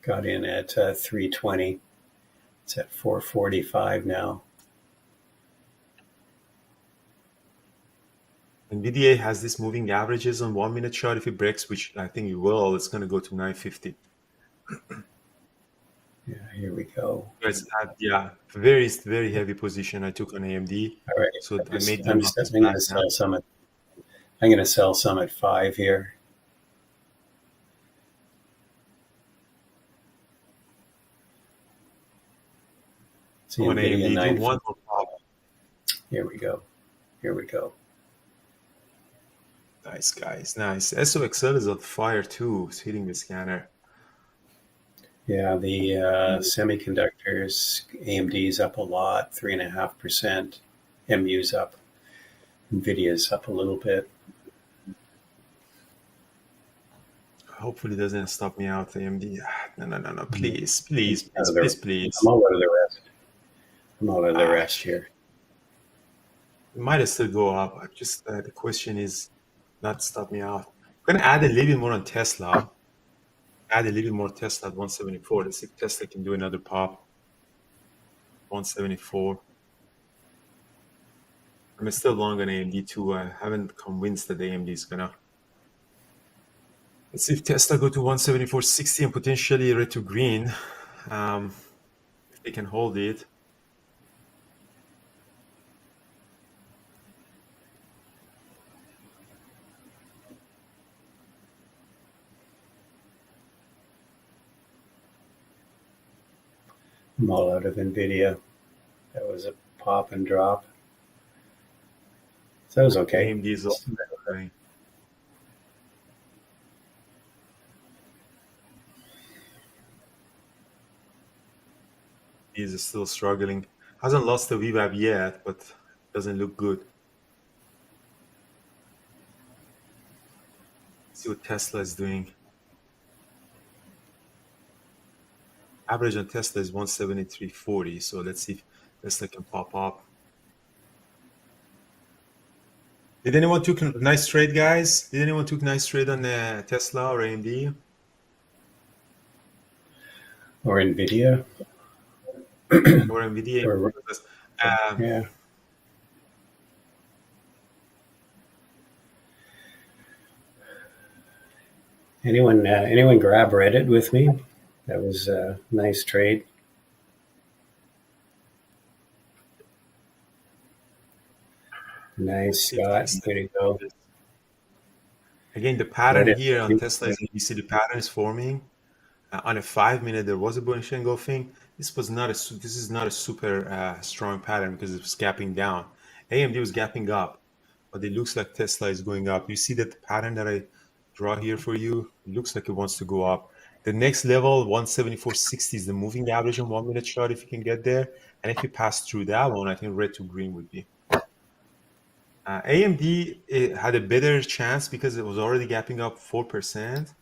Got in at 320. It's at 445 now. NVIDIA has this moving averages on 1-minute chart. If it breaks, which I think it will, it's going to go to 950. Yeah, here we go. Guys, very, very heavy position I took on AMD. All right. So I made I'm going to sell some at. I'm going to sell some at 5 here. See NVIDIA 9. One more pop. Here we go. Here we go. Nice, guys. Nice. SOXL is on fire too. It's hitting the scanner. Yeah, the semiconductors, AMD's up a lot, 3.5%. MU's up. NVIDIA's up a little bit. Hopefully it doesn't stop me out, AMD. No. Please. I'm all out of the rest. I'm all out of the rest here. It might still go up. Just the question is not stop me out. I'm going to add a little bit more on Tesla. Add a little more Tesla at 174. Let's see if Tesla can do another pop. 174. I'm still long on AMD too. I haven't convinced that AMD is going to. Let's see if Tesla go to 174.60 and potentially red to green. If they can hold it. I'm all out of NVIDIA. That was a pop and drop. So that was okay. AMD is also doing. Is still struggling. Hasn't lost the VWAP yet, but doesn't look good. See what Tesla is doing. Average on Tesla is 173.40. So let's see if Tesla can pop up. Did anyone took a nice trade, guys? Did anyone took a nice trade on Tesla or AMD? Or NVIDIA. Or NVIDIA? Or, Um, yeah. Anyone grab Reddit with me? That was a nice trade. Nice, Scott. Way to go. Again, the pattern Reddit. here on Tesla is you see the pattern is forming. On a 5 minute, there was a bullish engulfing. This is not a super strong pattern because it was gapping down. AMD was gapping up, but it looks like Tesla is going up. You see that the pattern that I draw here for you? It looks like it wants to go up. The next level, 174.60 is the moving average on 1 minute chart if you can get there. And if you pass through that one, I think red to green would be. AMD had a better chance because it was already gapping up 4%.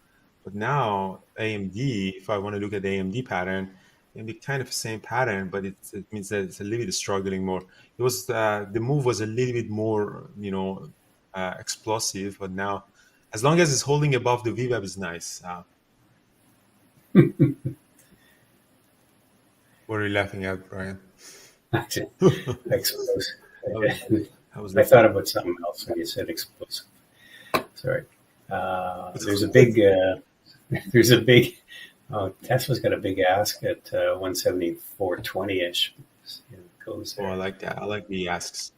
But now AMD, if I want to look at the AMD pattern, AMD kind of the same pattern, but it means that it's a little bit struggling more. It was the move was a little bit more, explosive. But now, as long as it's holding above the VWAP, is nice. What are you laughing at, Brian? Explosive. I I thought about something else when you said explosive. Sorry. There's a big. Tesla's got a big ask at 174.20-ish. Goes there. Oh, I like that. I like the asks.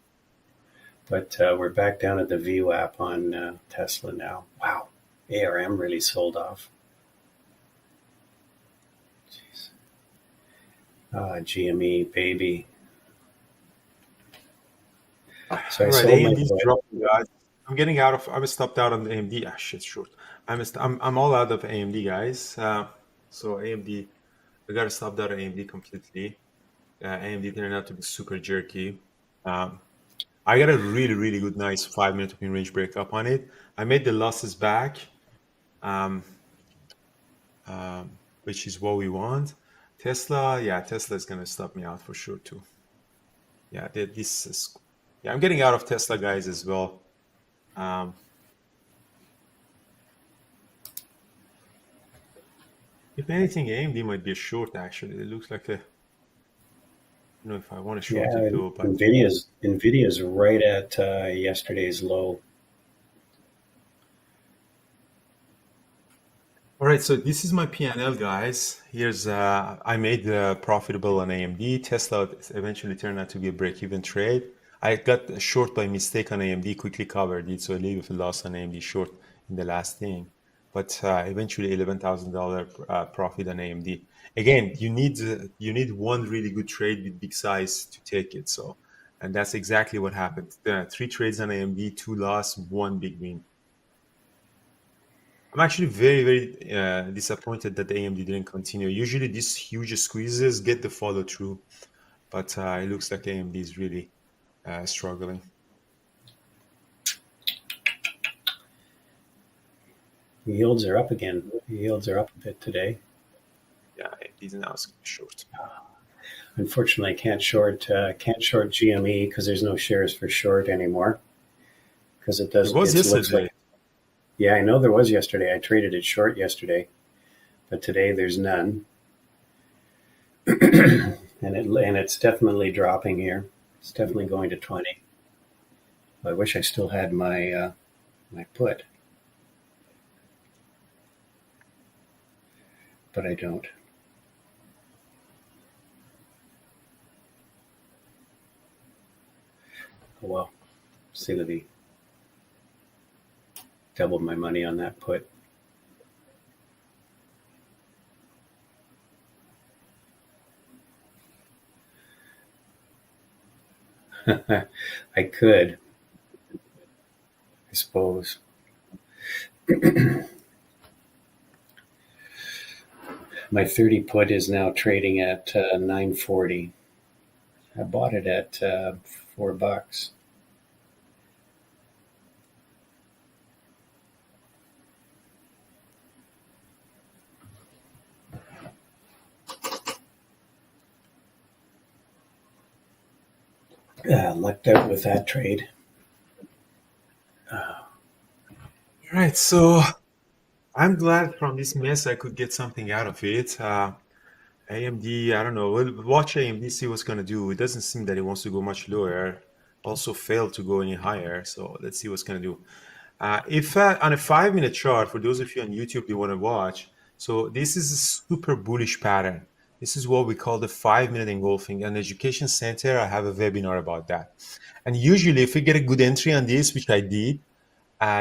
But we're back down at the VWAP on Tesla now. Wow. ARM really sold off. Jeez. GME, baby. So I All right, sold my AMD's put. dropping, guys. I was stopped out on the AMD. Ah, shit, short. I'm all out of AMD, guys. So AMD, I got to stop that at AMD completely. AMD turned out to be super jerky. I got a really, really good, nice 5 minute open range breakup on it. I made the losses back, which is what we want. Tesla is gonna stop me out for sure too. Yeah, I'm getting out of Tesla, guys, as well. If anything, AMD might be a short. Actually, it looks like a. I don't know if I want to short it though, but NVIDIA's right at yesterday's low. all right. So this is my P&L, guys. Here's I made profitable on AMD. Tesla eventually turned out to be a break-even trade. I got a short by mistake on AMD, quickly covered it, so a little bit loss on AMD short in the last thing. But eventually $11,000 profit on AMD. Again, you need one really good trade with big size to take it. So, and that's exactly what happened. 3 trades on AMD, 2 loss, 1 big win. I'm actually very, very disappointed that AMD didn't continue. Usually these huge squeezes get the follow through, but it looks like AMD is really struggling. Yields are up again. Yields are up a bit today. Yeah, AMD's now short. Unfortunately, I can't short GME because there's no shares for short anymore. Because it doesn't. It was looks yesterday. like, yeah, I know there was yesterday. I traded it short yesterday, but today there's none. and it's definitely dropping here. It's definitely going to 20. I wish I still had my my put, but I don't. Oh well, see the doubled my money on that put. I could, I suppose. My 30 put is now trading at 940. I bought it at $4. Lucked out with that trade. All right, so I'm glad from this mess I could get something out of it. AMD, I don't know. We'll watch AMD, see what's going to do. It doesn't seem that it wants to go much lower. Also failed to go any higher. So let's see what's going to do. If on a 5-minute chart, for those of you on YouTube you want to watch, so this is a super bullish pattern. This is what we call the 5-minute engulfing. An education center, I have a webinar about that. And usually if we get a good entry on this, which I did,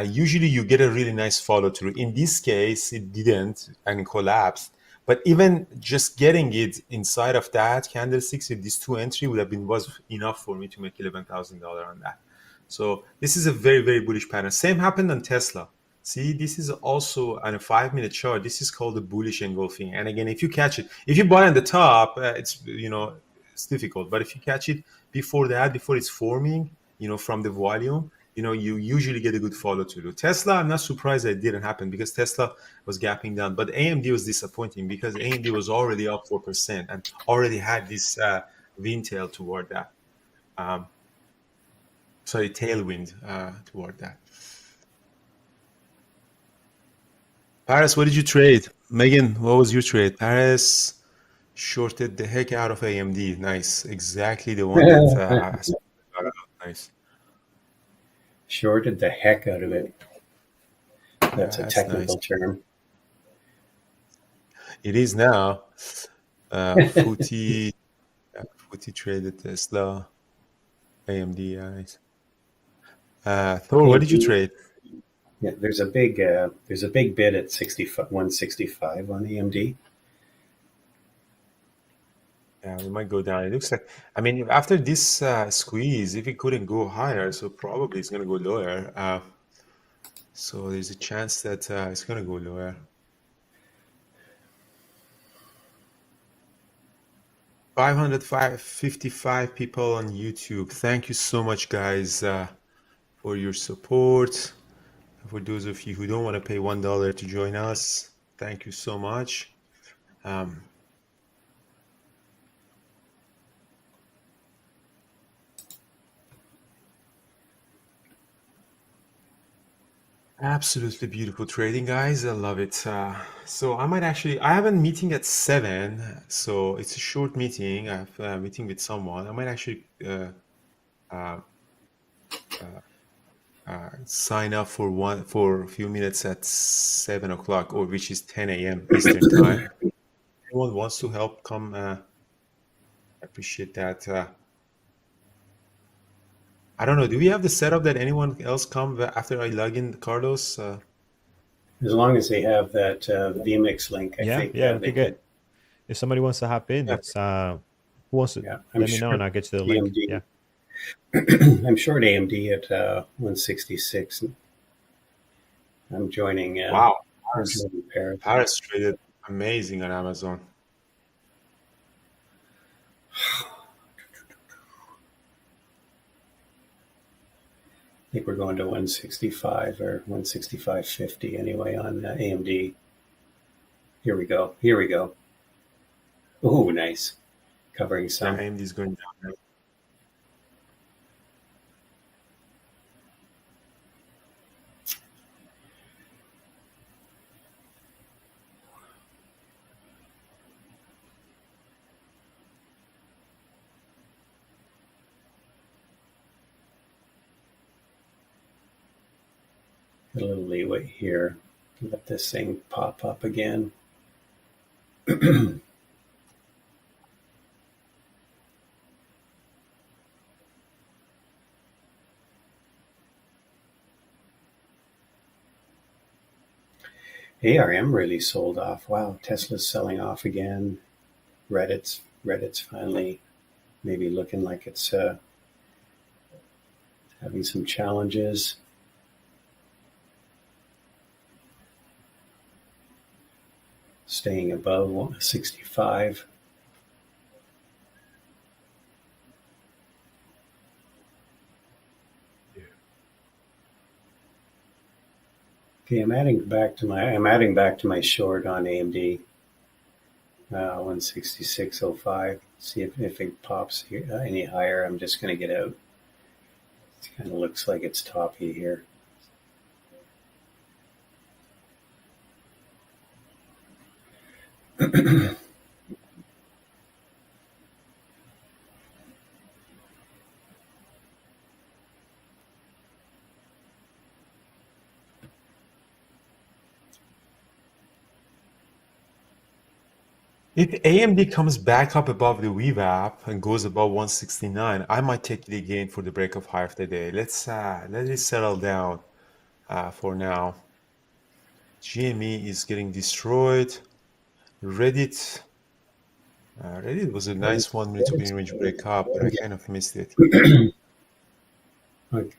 usually you get a really nice follow through. In this case, it didn't and collapsed. But even just getting it inside of that candlesticks with these two entry would have been was enough for me to make $11,000 on that. So this is a very, very bullish pattern. Same happened on Tesla. See, this is also on a 5-minute chart. This is called the bullish engulfing. And again, if you catch it, if you buy on the top, it's it's difficult. But if you catch it before that, before it's forming, from the volume, you usually get a good follow through. Tesla, I'm not surprised that it didn't happen because Tesla was gapping down. But AMD was disappointing because AMD was already up 4% and already had this wind tail toward that. Sorry, tailwind toward that. Paris, what did you trade? Megan, what was your trade? Paris shorted the heck out of AMD. Nice. Exactly the one that nice. Shorted the heck out of it. That's a technical nice term. It is now. Footy traded Tesla, AMD. Nice. Thor, what did you trade? Yeah, there's a big bid at 165 on AMD. Yeah, we might go down. It looks like, after this squeeze, if it couldn't go higher, so probably it's going to go lower. So there's a chance that it's going to go lower. 555 people on YouTube. Thank you so much, guys, for your support. For those of you who don't want to pay $1 to join us, thank you so much. Absolutely beautiful trading, guys. I love it. So I have a meeting at 7, so it's a short meeting. I have a meeting with someone. I might actually sign up for a few minutes at 7 o'clock, or which is 10 a.m. Eastern time. Anyone wants to help, come. I appreciate that. I don't know. Do we have the setup that anyone else come after I log in, Carlos? As long as they have that vMix link, I think they could. If somebody wants to hop in, it's who wants to let me know and I'll get you the link. Yeah. I'm short AMD at 166. I'm joining. Wow, Paris. Paris traded amazing on Amazon. I think we're going to 165 or 165.50 anyway on AMD. Here we go. Oh, nice. Covering some. Yeah, AMD is going down. A little leeway here. Let this thing pop up again. ARM really sold off. Wow, Tesla's selling off again. Reddit's finally maybe looking like it's having some challenges. Staying above 165. Okay, I'm adding back to my short on AMD. 166.05. See if it pops here, any higher. I'm just going to get out. It kind of looks like it's toppy here. If AMD comes back up above the VWAP and goes above 169, I might take it again for the break of high of the day. Let's let it settle down for now. GME is getting destroyed. Reddit was a nice 1 minute opening range break up, but I kind of missed it. Okay.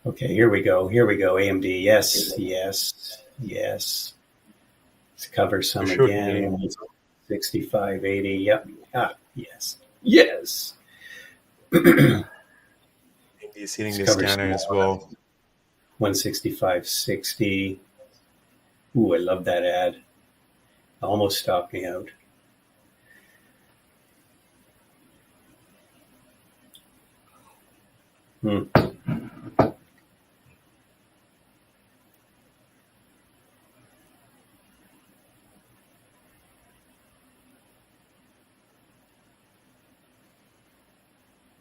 Okay, here we go. AMD, yes. Let's cover some Sure, again. 65.80. Yep. Yes. AMD is hitting the scanner as well. 165.60. Ooh, I love that ad. Almost stopped me out.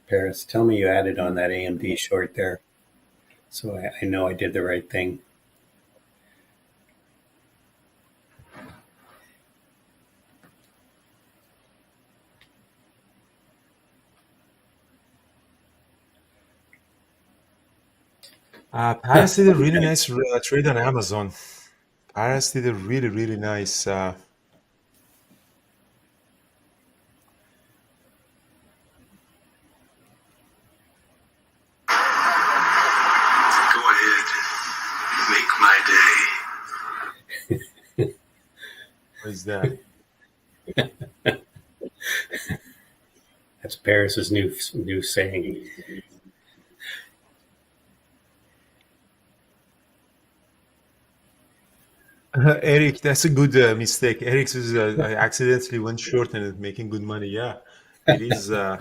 Paris, tell me you added on that AMD short there, so I know I did the right thing. Paris did a really nice trade on Amazon. Paris did a really nice. Go ahead, make my day. What is that? That's Paris's new saying. Eric, that's a good mistake. Eric says I accidentally went short and making good money. Yeah, it is. I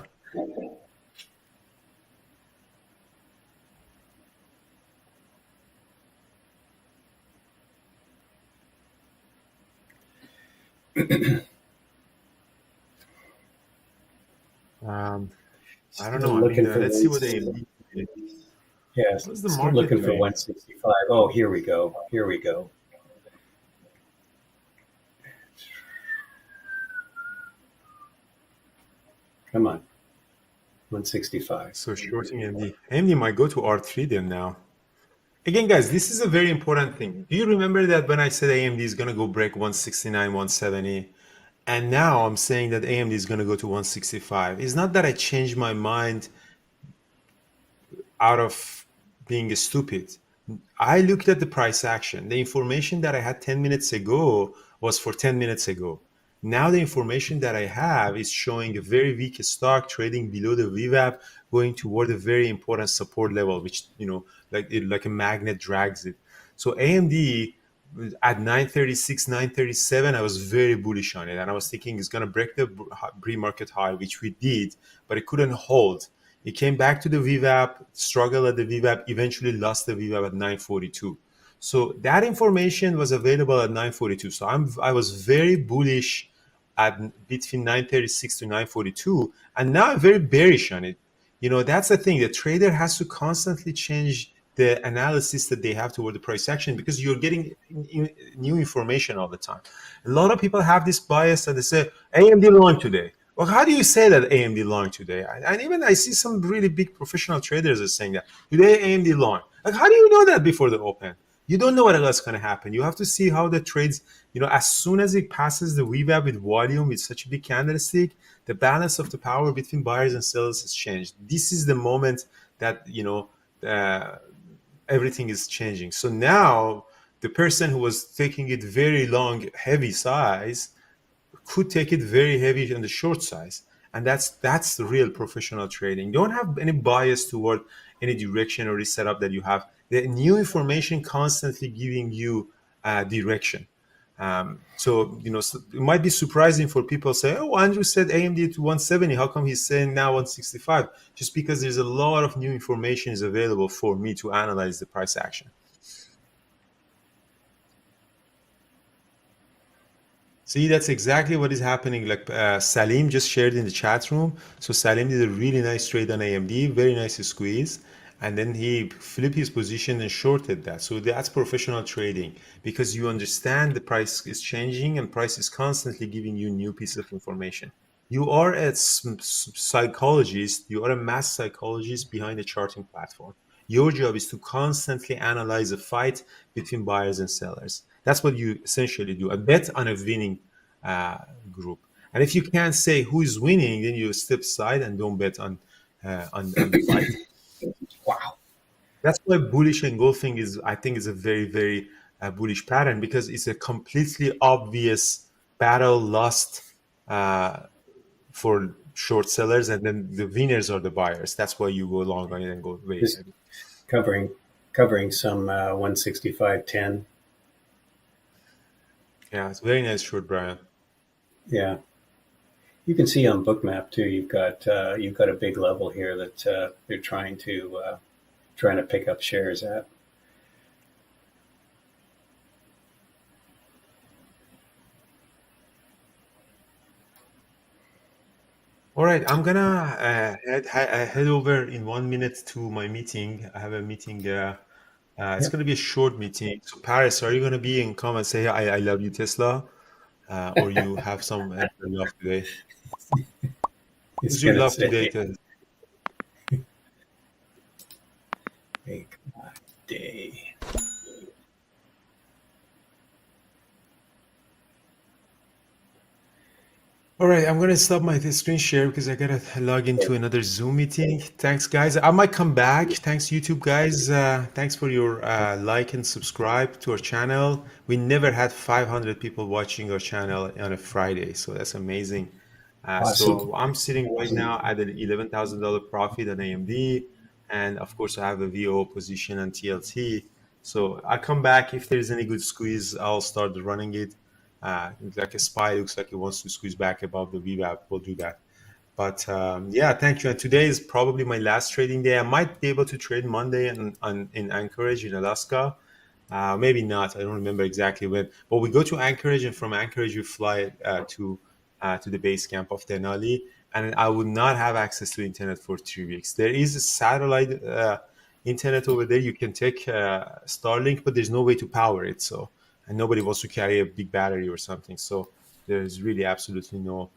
don't know. Let's see what they. Yes, What's the still market looking for doing? 165. Oh, here we go. Come on. 165. So shorting AMD. AMD might go to R3 then now. Again, guys, this is a very important thing. Do you remember that when I said AMD is going to go break 169, 170? And now I'm saying that AMD is going to go to 165. It's not that I changed my mind out of being stupid. I looked at the price action. The information that I had 10 minutes ago was for 10 minutes ago. Now the information that I have is showing a very weak stock trading below the VWAP, going toward a very important support level, which, like a magnet drags it. So AMD at 936, 937, I was very bullish on it. And I was thinking it's going to break the pre-market high, which we did, but it couldn't hold. It came back to the VWAP, struggled at the VWAP, eventually lost the VWAP at 942. So that information was available at 942. So I was very bullish at between 936 to 942, and now I'm very bearish on it. That's the thing. The trader has to constantly change the analysis that they have toward the price action because you're getting new information all the time. A lot of people have this bias that they say AMD long today. Well, how do you say that AMD long today? And even I see some really big professional traders are saying that today AMD long. Like, how do you know that before the open? You don't know what else is going to happen. You have to see how the trades, as soon as it passes the VWAP with volume with such a big candlestick, the balance of the power between buyers and sellers has changed. This is the moment that, uh, everything is changing. So now the person who was taking it very long, heavy size could take it very heavy on the short size, and that's the real professional trading. You don't have any bias toward any direction or setup that you have. The new information constantly giving you direction. So it might be surprising for people say, oh, Andrew said AMD to 170, how come he's saying now 165? Just because there's a lot of new information is available for me to analyze the price action. See, that's exactly what is happening. Like Salim just shared in the chat room. So Salim did a really nice trade on AMD, very nice squeeze. And then he flipped his position and shorted that. So that's professional trading because you understand the price is changing and price is constantly giving you new piece of information. You are a psychologist, you are a mass psychologist behind a charting platform. Your job is to constantly analyze a fight between buyers and sellers. That's what you essentially do. A bet on a winning group. And if you can't say who is winning, then you step aside and don't bet on the fight. Wow. That's why bullish engulfing is, I think, is a very, very bullish pattern because it's a completely obvious battle lost for short sellers, and then the winners are the buyers. That's why you go long on it and go very Just heavy. covering some 165.10. Yeah, it's very nice short, Brian. Yeah, you can see on Bookmap too. You've got a big level here that they're trying to pick up shares at. All right, I'm gonna head over in 1 minute to my meeting. I have a meeting. It's Yep. gonna be a short meeting. So Paris, are you gonna be in? Come and say I love you, Tesla, or you have some energy off today? He's Who's your gonna love today, say, Tesla? "Make my day." All right, I'm gonna stop my screen share because I gotta log into another Zoom meeting. Thanks, guys. I might come back. Thanks, YouTube guys. Thanks for your like and subscribe to our channel. We never had 500 people watching our channel on a Friday, so that's amazing. Awesome. So I'm sitting right now at an $11,000 profit on AMD, and of course I have a VO position on TLT. So I come back if there's any good squeeze, I'll start running it. Like a spy looks like it wants to squeeze back above the VWAP, we'll do that. But yeah, thank you. And today is probably my last trading day. I might be able to trade Monday in Anchorage in Alaska. Maybe not. I don't remember exactly when. But we go to Anchorage, and from Anchorage we fly to the base camp of Denali. And I would not have access to internet for 3 weeks. There is a satellite internet over there. You can take Starlink, but there's no way to power it. So, and nobody wants to carry a big battery or something. So there's really absolutely no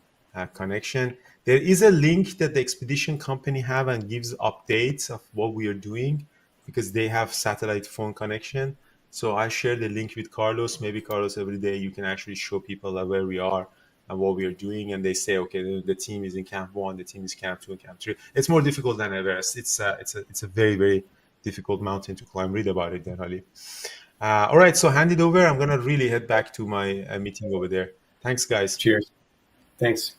connection. There is a link that the expedition company have and gives updates of what we are doing because they have satellite phone connection. So I share the link with Carlos. Maybe Carlos, every day you can actually show people where we are and what we are doing, and they say, okay, the team is in camp 1, the team is camp 2, and camp 3. It's more difficult than Everest. It's a very, very difficult mountain to climb. Read about it then, Ali. All right, so hand it over. I'm gonna really head back to my meeting over there. Thanks, guys. Cheers. Thanks.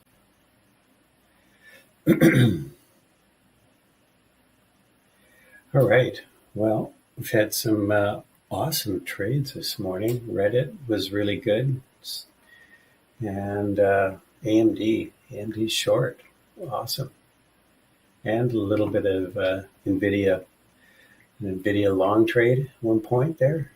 All right. Well, we've had some awesome trades this morning. Reddit was really good, and AMD short, awesome, and a little bit of Nvidia, an Nvidia long trade at one point there.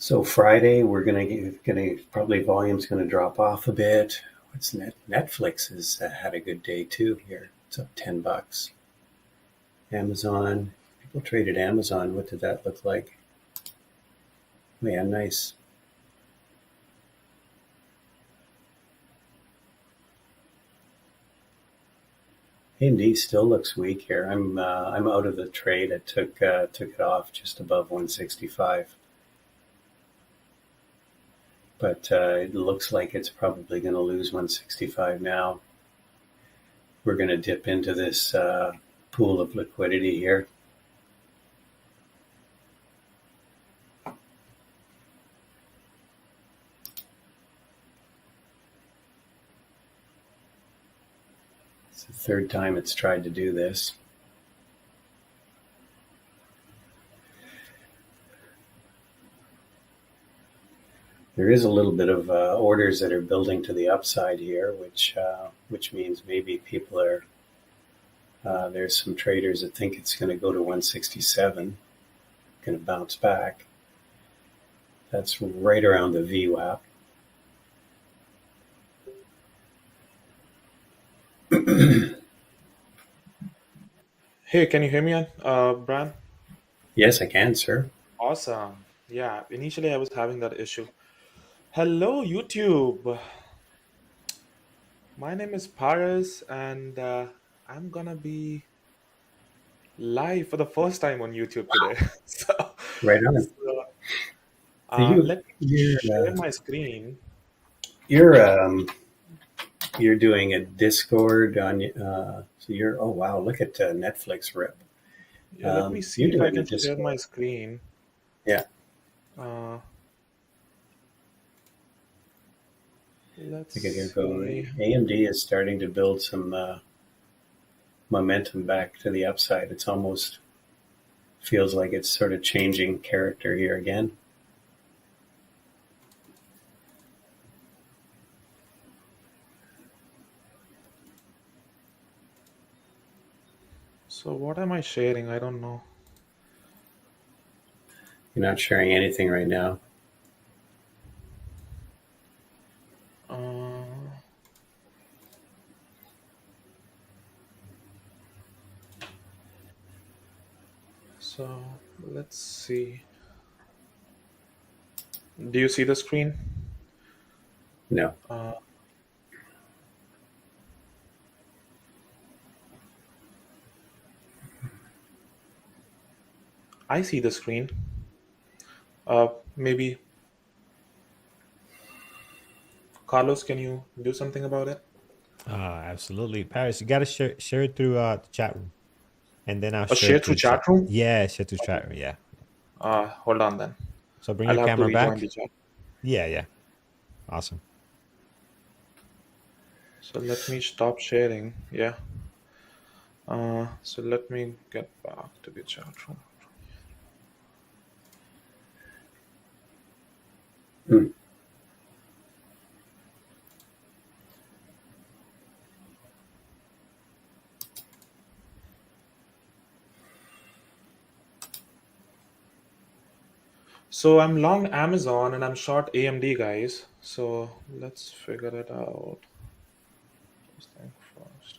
So Friday we're gonna probably volume's gonna drop off a bit. What's Netflix has had a good day too here. It's up $10. Amazon, people traded Amazon. What did that look like? Oh, yeah, nice. AMD still looks weak here. I'm out of the trade. It took it off just above 165, but it looks like it's probably going to lose 165 now. We're going to dip into this pool of liquidity here. It's the third time it's tried to do this. There is a little bit of orders that are building to the upside here, which means maybe people are. There's some traders that think it's going to go to 167, going to bounce back. That's right around the VWAP. Hey, can you hear me, Brian? Yes, I can, sir. Awesome. Yeah, initially I was having that issue. Hello, YouTube. My name is Paris, and I'm gonna be live for the first time on YouTube today. So, Right on. so let me You're share my screen. you're doing a Discord on. So you're. Oh wow! Look at Netflix rip. Yeah, let me see You're if I doing a can share my Discord. screen. Yeah. Uh, let's Look at here go. see. AMD is starting to build some momentum back to the upside. It's almost feels like it's sort of changing character here again. So what am I sharing? I don't know. You're not sharing anything right now. Uh, so let's see. Do you see the screen? No. Uh, I see the screen. Maybe Carlos, can you do something about it? Absolutely, Paris. You got to share it through the chat room, and then I'll Or share share it through through chat room? Yeah, share through chat room. Yeah. Hold on then. So bring I'll your have to camera rejoin back. the chat. Yeah. Awesome. So let me stop sharing. Yeah. So let me get back to the chat room. Hmm. So I'm long Amazon and I'm short AMD, guys. So let's figure it out. First thing first.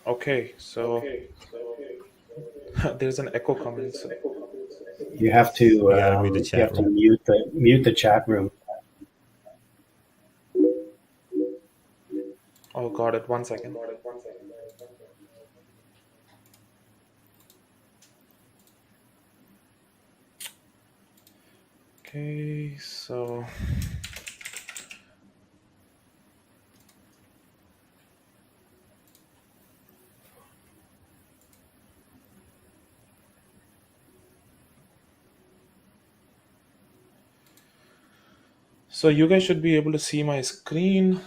Okay, so there's an echo coming. So You have to. You got to read the You chat have to room. mute the chat room. oh, got it. 1 second. Okay, so you guys should be able to see my screen.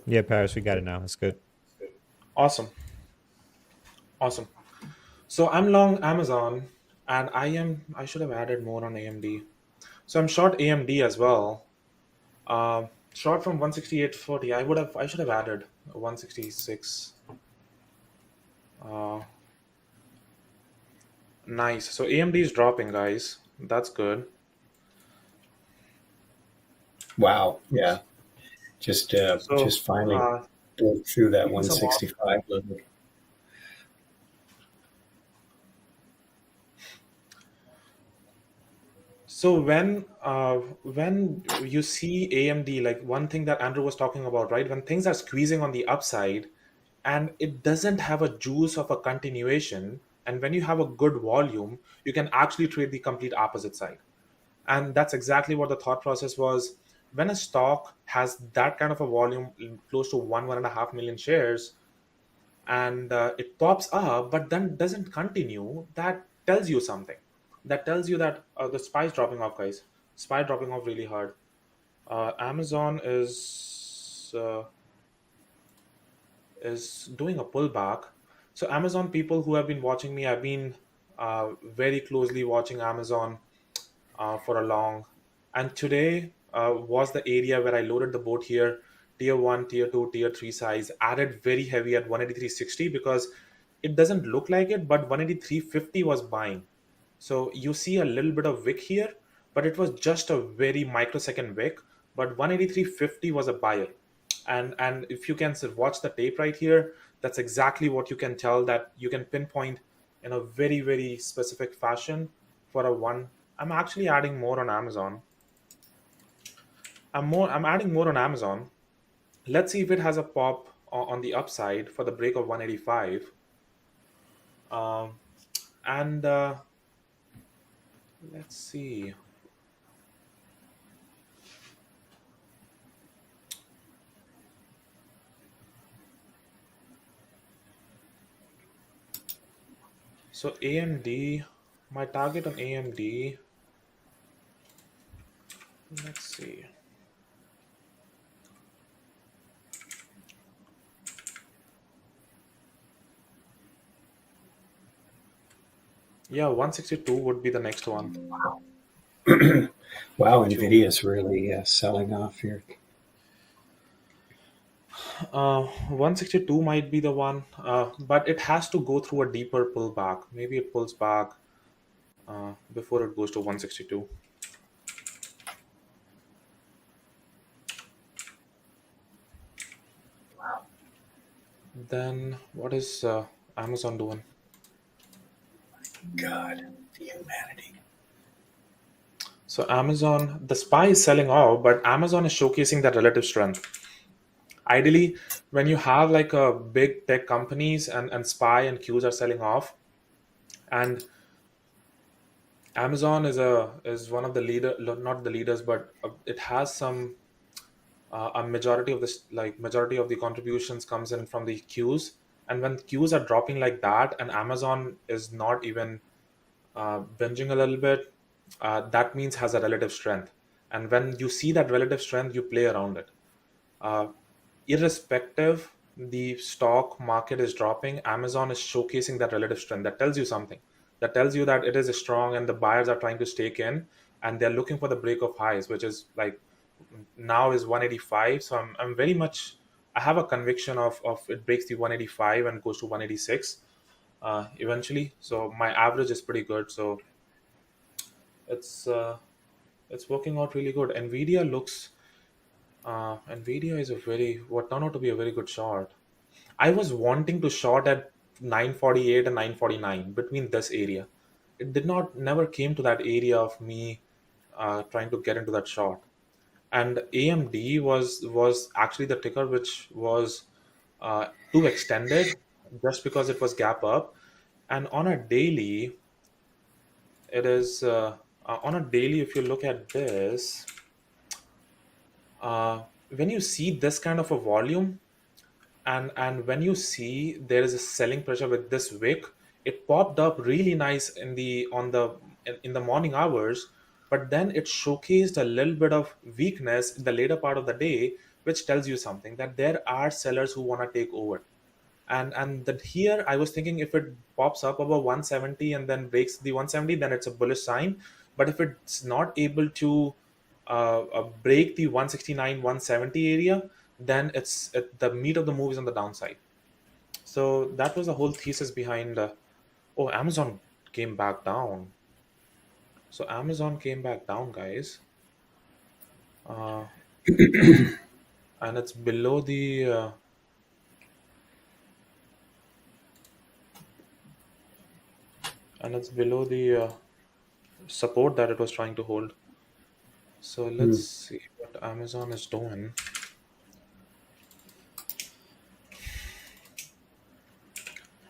Yeah, Paris, we got it now. That's good. Awesome. So I'm long Amazon, and I should have added more on AMD. So I'm short AMD as well. Short from 168.40. I should have added 166. Uh, nice. So AMD is dropping, guys. That's good. Wow. Yeah. Just So just finally broke through that taking some off. 165 level. So when you see AMD, like one thing that Andrew was talking about, right? When things are squeezing on the upside and it doesn't have a juice of a continuation, and when you have a good volume, you can actually trade the complete opposite side. And that's exactly what the thought process was. When a stock has that kind of a volume, close to 1.5 million shares, and it pops up but then doesn't continue, that tells you something. That tells you that the spy is dropping off, guys. Spy dropping off really hard. Amazon is doing a pullback. So Amazon, people who have been watching me, I've been very closely watching Amazon for a long. And today was the area where I loaded the boat here. Tier 1, Tier 2, Tier 3 size, added very heavy at 183.60 because it doesn't look like it, but 183.50 was buying. So you see a little bit of wick here, but it was just a very microsecond wick. But 183.50 was a buyer. And if you can watch the tape right here, that's exactly what you can tell, that you can pinpoint in a very, very specific fashion for a one. I'm actually adding more on Amazon. I'm adding more on Amazon. Let's see if it has a pop on the upside for the break of 185. Um, and let's see. So AMD, my target on AMD, let's see. Yeah, 162 would be the next one. Wow, Nvidia's really selling off here. 162 might be the one, but it has to go through a deeper pullback. Maybe it pulls back before it goes to 162. Then what is Amazon doing? God, the humanity. So Amazon, the SPY is selling off, but Amazon is showcasing that relative strength. Ideally, when you have like a big tech companies and SPY and Qs are selling off, and Amazon is one of the leader, not the leaders, but it has some a majority of this, like majority of the contributions comes in from the Qs. And when Qs are dropping like that, and Amazon is not even binging a little bit, that means has a relative strength. And when you see that relative strength, you play around it. Uh, Irrespective the stock market is dropping, Amazon is showcasing that relative strength. That tells you something. That tells you that it is strong and the buyers are trying to stake in, and they're looking for the break of highs, which is like now is 185. So I'm very much, I have a conviction of it breaks the 185 and goes to 186 eventually. So my average is pretty good. So it's uh, it's working out really good. Nvidia is a very, what turned out to be a very good short. I was wanting to short at 948 and 949, between this area. It did not never came to that area of me trying to get into that short. And AMD was actually the ticker which was too extended, just because it was gap up. And on a daily, it is on a daily, if you look at this, when you see this kind of a volume, and when you see there is a selling pressure with this wick, it popped up really nice in the morning hours, but then it showcased a little bit of weakness in the later part of the day, which tells you something, that there are sellers who want to take over. And that here I was thinking, if it pops up above 170 and then breaks the 170, then it's a bullish sign. But if it's not able to break the 169, 170 area, then the meat of the move is on the downside. So that was the whole thesis behind. Oh, Amazon came back down. So Amazon came back down, guys, uh, and it's below the. And it's below the support that it was trying to hold. So let's see what Amazon is doing.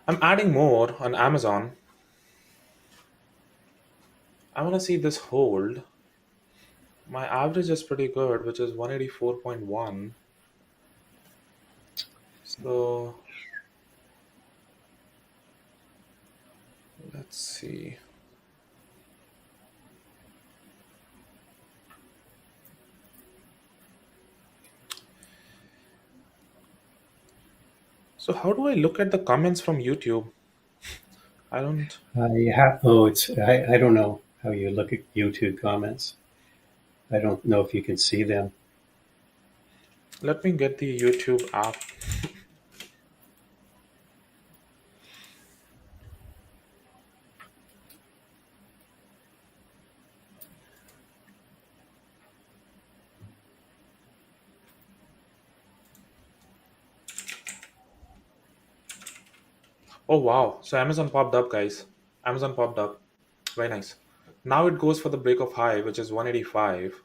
I'm adding more on Amazon. I want to see this hold. My average is pretty good, which is 184.1. So let's see. So how do I look at the comments from YouTube? I don't. I don't know how you look at YouTube comments. I don't know if you can see them. Let me get the YouTube app. Oh wow. So Amazon popped up, guys. Amazon popped up. Very nice. Now it goes for the break of high, which is 185.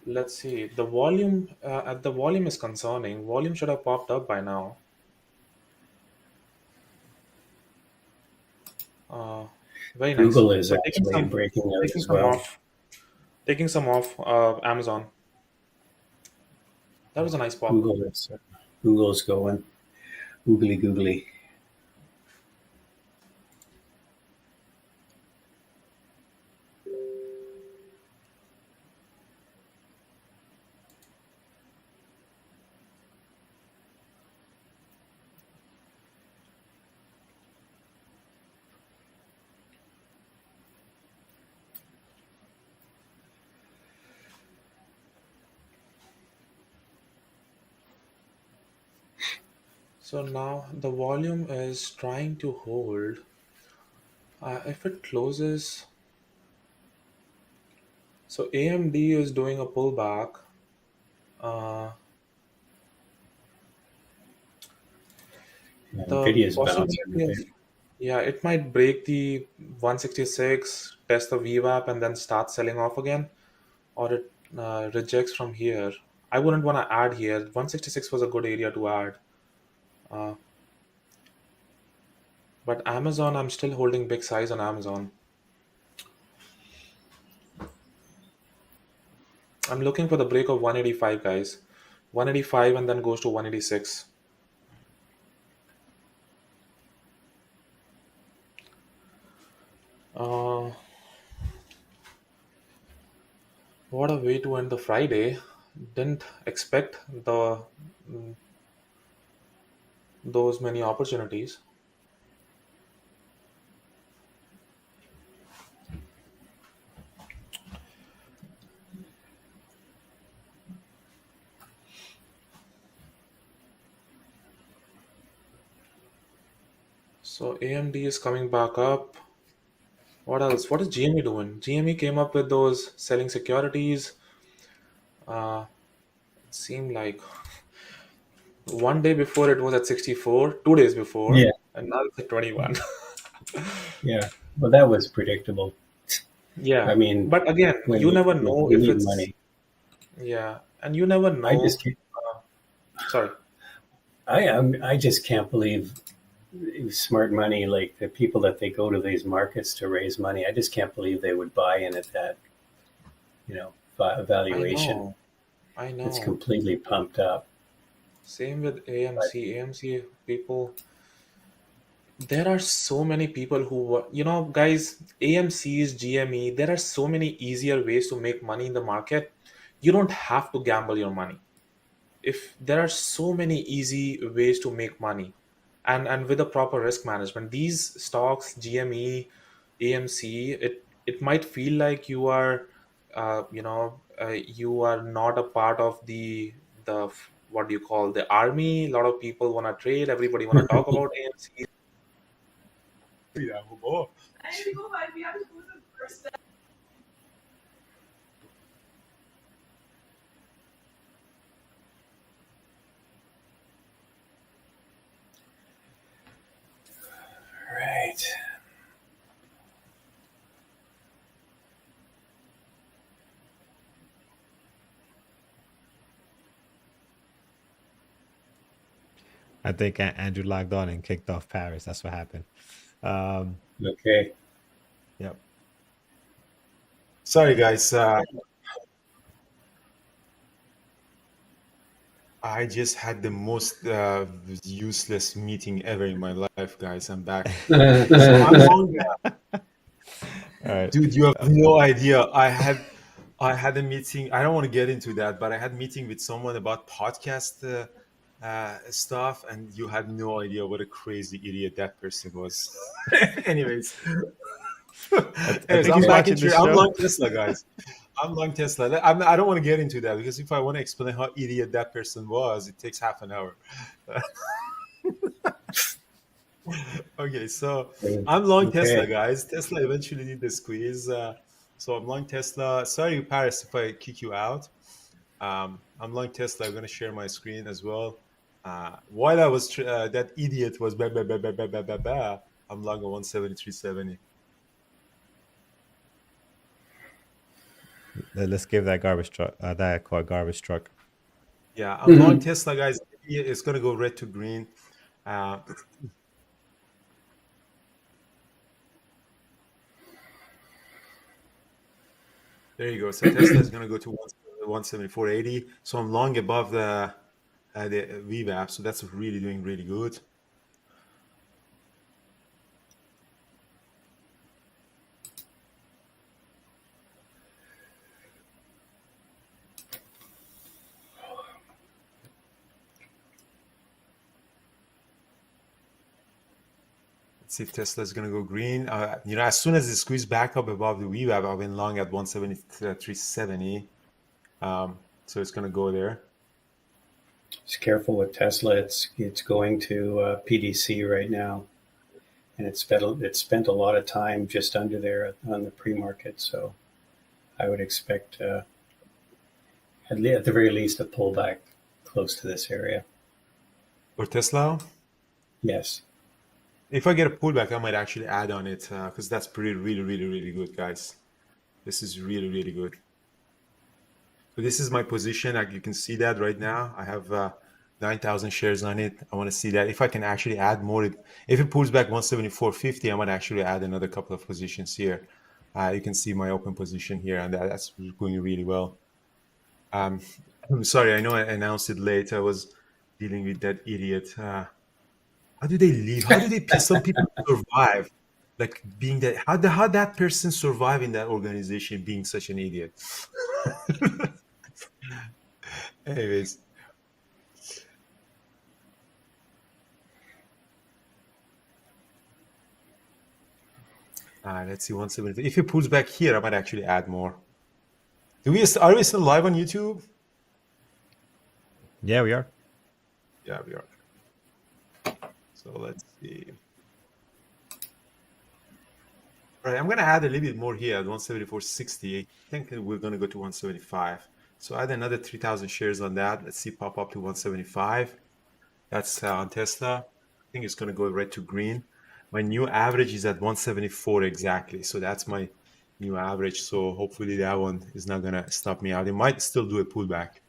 Let's see. The volume at the volume is concerning. Volume should have popped up by now. Very nice. Google is So actually breaking out taking as some well. off, taking some off Amazon. That was a nice pop. Google's going googly googly. So now the volume is trying to hold. If it closes, so AMD is doing a pullback. The Nvidia's possibility bouncing. of, yeah, it might break the 166, test the VWAP, and then start selling off again, or it rejects from here. I wouldn't want to add here. 166 was a good area to add. But Amazon, I'm still holding big size on Amazon. I'm looking for the break of 185, guys. 185 and then goes to 186. What a way to end the Friday. Didn't expect those many opportunities. So AMD is coming back up. What else? What is GME doing? GME came up with those selling securities. It seemed like one day before it was at 64, 2 days before, Yeah, and now it's at 21. yeah. Well, that was predictable. Yeah. I mean, But again, you never when know you if need it's, money, yeah, and you never I know. just can't, Sorry. I just can't believe smart money, like the people that they go to these markets to raise money. I just can't believe they would buy in at that, I valuation. know. It's completely pumped up. Same with But AMC. AMC people, there are so many people who, guys, AMCs, GME, there are so many easier ways to make money in the market. You don't have to gamble your money. If there are so many easy ways to make money, and with a proper risk management, these stocks, GME, AMC, it might feel like you are you are not a part of the what do you call, the army. A lot of people want to trade. Everybody want to talk about AMC. Yeah, oh, Right. I think Andrew logged on and kicked off Paris. That's what happened. Okay. Yep. sorry guys. I just had the most useless meeting ever in my life, guys. I'm back. So I'm long. All right. Dude, you have no idea. I had a meeting. I don't want to get into that, but I had a meeting with someone about podcast stuff, and you had no idea what a crazy idiot that person was. Anyways, I anyways, think I'm he's back in. watching this I'm show. long Tesla, guys. I'm long Tesla. I don't want to get into that because if I want to explain how idiot that person was, it takes half an hour. Okay, so I'm long Tesla, Okay. guys. Tesla eventually did the squeeze. So I'm long Tesla. Sorry, Paris, if I kick you out. I'm long Tesla. I'm going to share my screen as well. While I was that idiot was I'm long a 173.70. Let's give that garbage truck that called garbage truck. Yeah, I'm long Tesla, guys. It's going to go red to green. Uh, there you go. So Tesla is going to go to 174.80. So I'm long above the VWAP. So that's really doing really good. Let's see if Tesla is going to go green. As soon as it squeezed back up above the VWAP, I went long at 173.70. So it's going to go there. Just careful with Tesla. It's going to PDC right now, and it's spent a lot of time just under there on the pre-market. So I would expect at the very least a pullback close to this area. For Tesla, Yes. if I get a pullback, I might actually add on it because that's really good, guys. This is really good. So this is my position. Like you can see that right now. I have 9,000 shares on it. I want to see that if I can actually add more. If it pulls back 174.50, I might actually add another couple of positions here. You can see my open position here, and that's going really well. I'm sorry, I know I announced it late. I was dealing with that idiot. How do they leave? How do some people survive? Like being that, how that person survive in that organization being such an idiot? Anyways, let's see 170. If it pulls back here, I might actually add more. Are we still live on YouTube? Yeah, we are. Yeah, we are. So let's see. All right, I'm gonna add a little bit more here at 174.60. I think we're gonna go to 175. So add another 3,000 shares on that. Let's see, pop up to 175. That's on Tesla. I think it's gonna go red to green. My new average is at 174 exactly. So that's my new average. So hopefully that one is not gonna stop me out. It might still do a pullback.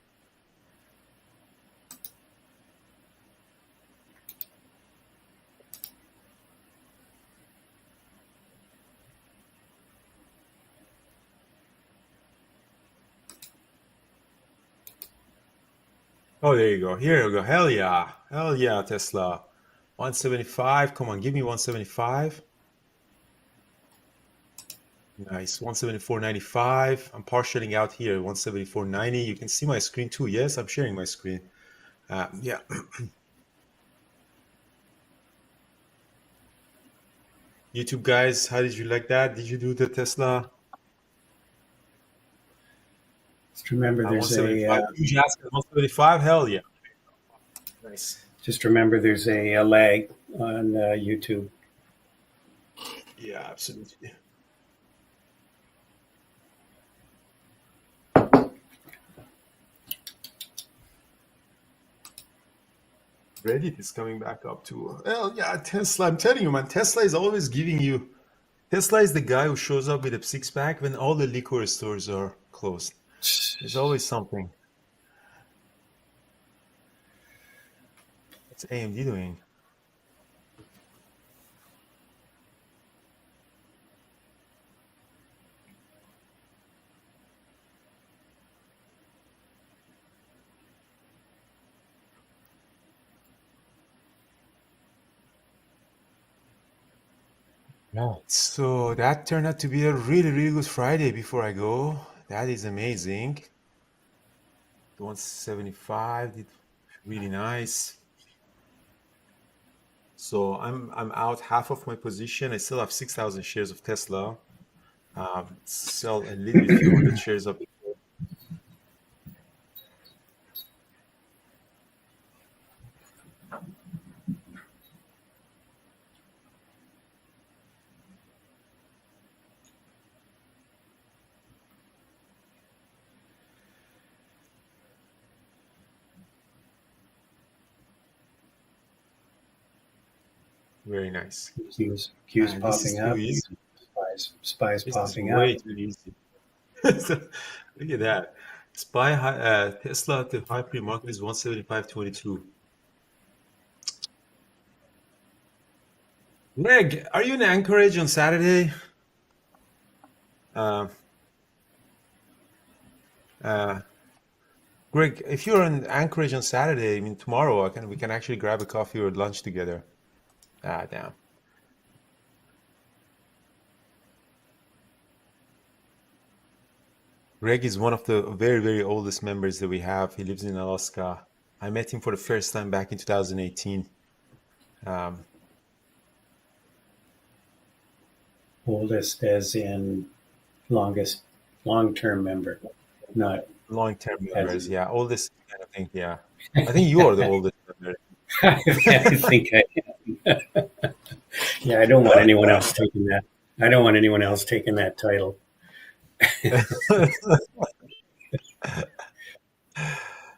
Oh, there you go. Here we go. Hell yeah. Hell yeah, Tesla. 175. Come on, give me 175. Nice. 174.95. I'm partialing out here. 174.90. You can see my screen too. Yes, I'm sharing my screen. Yeah. YouTube guys, how did you like that? Did you do the Tesla? Just remember there's 175. a Huge ask at 175. Hell yeah. Nice. there's a lag on YouTube. Yeah, absolutely. Reddit is coming back up too. Well, yeah, Tesla. I'm telling you, man, Tesla is always giving you. Tesla is the guy who shows up with a six pack when all the liquor stores are closed. There's always something. What's AMD doing? No. So that turned out to be a really, really good Friday before I go. That is amazing. 175 did really nice. So I'm out half of my position. I still have 6,000 shares of Tesla. Sell a little bit, few hundred shares of. Very nice. Q's And this is popping too up. easy. Spies This is popping way up. too easy. Look at that. Tesla to high pre-market is 175.22. Greg, are you in Anchorage on Saturday? Greg, if you're in Anchorage on Saturday, I mean tomorrow, we can actually grab a coffee or lunch together. Damn. Greg is one of the very, very oldest members that we have. He lives in Alaska. I met him for the first time back in 2018. Oldest as in long-term member, not Long-term members, as yeah. Oldest, I think, yeah. I think you are the oldest member. I think I am. Yeah, I don't want anyone else taking that. I don't want anyone else taking that title.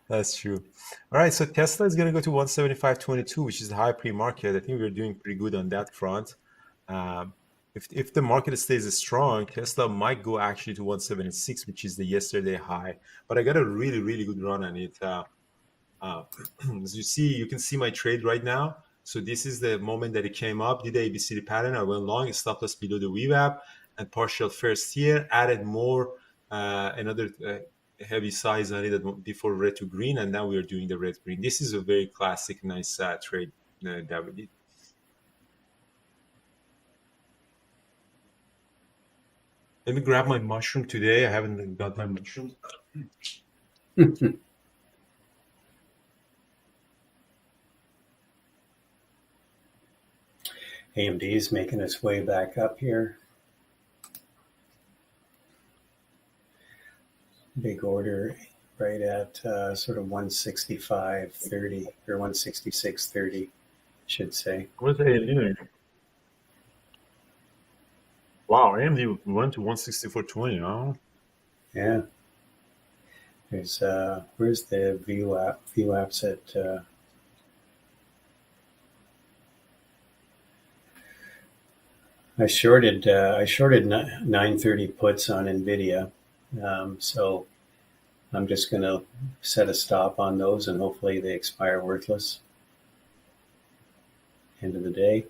That's true. All right, so Tesla is going to go to 175.22, which is the high pre-market. I think we're doing pretty good on that front. If the market stays strong, Tesla might go actually to 176, which is the yesterday high. But I got a really, really good run on it. As you can see my trade right now. So this is the moment that it came up, did the ABCD pattern. I went long, stop loss below the VWAP, and partial first here, added more, another heavy size on it before red to green, and now we are doing the red green. This is a very classic, nice trade that we did. Let me grab my mushroom today. I haven't got my mushrooms. AMD is making its way back up here. Big order right at sort of 165.30 or 166.30, I should say. What's AMD doing? Wow, AMD went to 164.20, huh? Yeah. There's where's the VWAP? VWAP's at I shorted 930 puts on Nvidia, so I'm just going to set a stop on those, and hopefully they expire worthless. End of the day.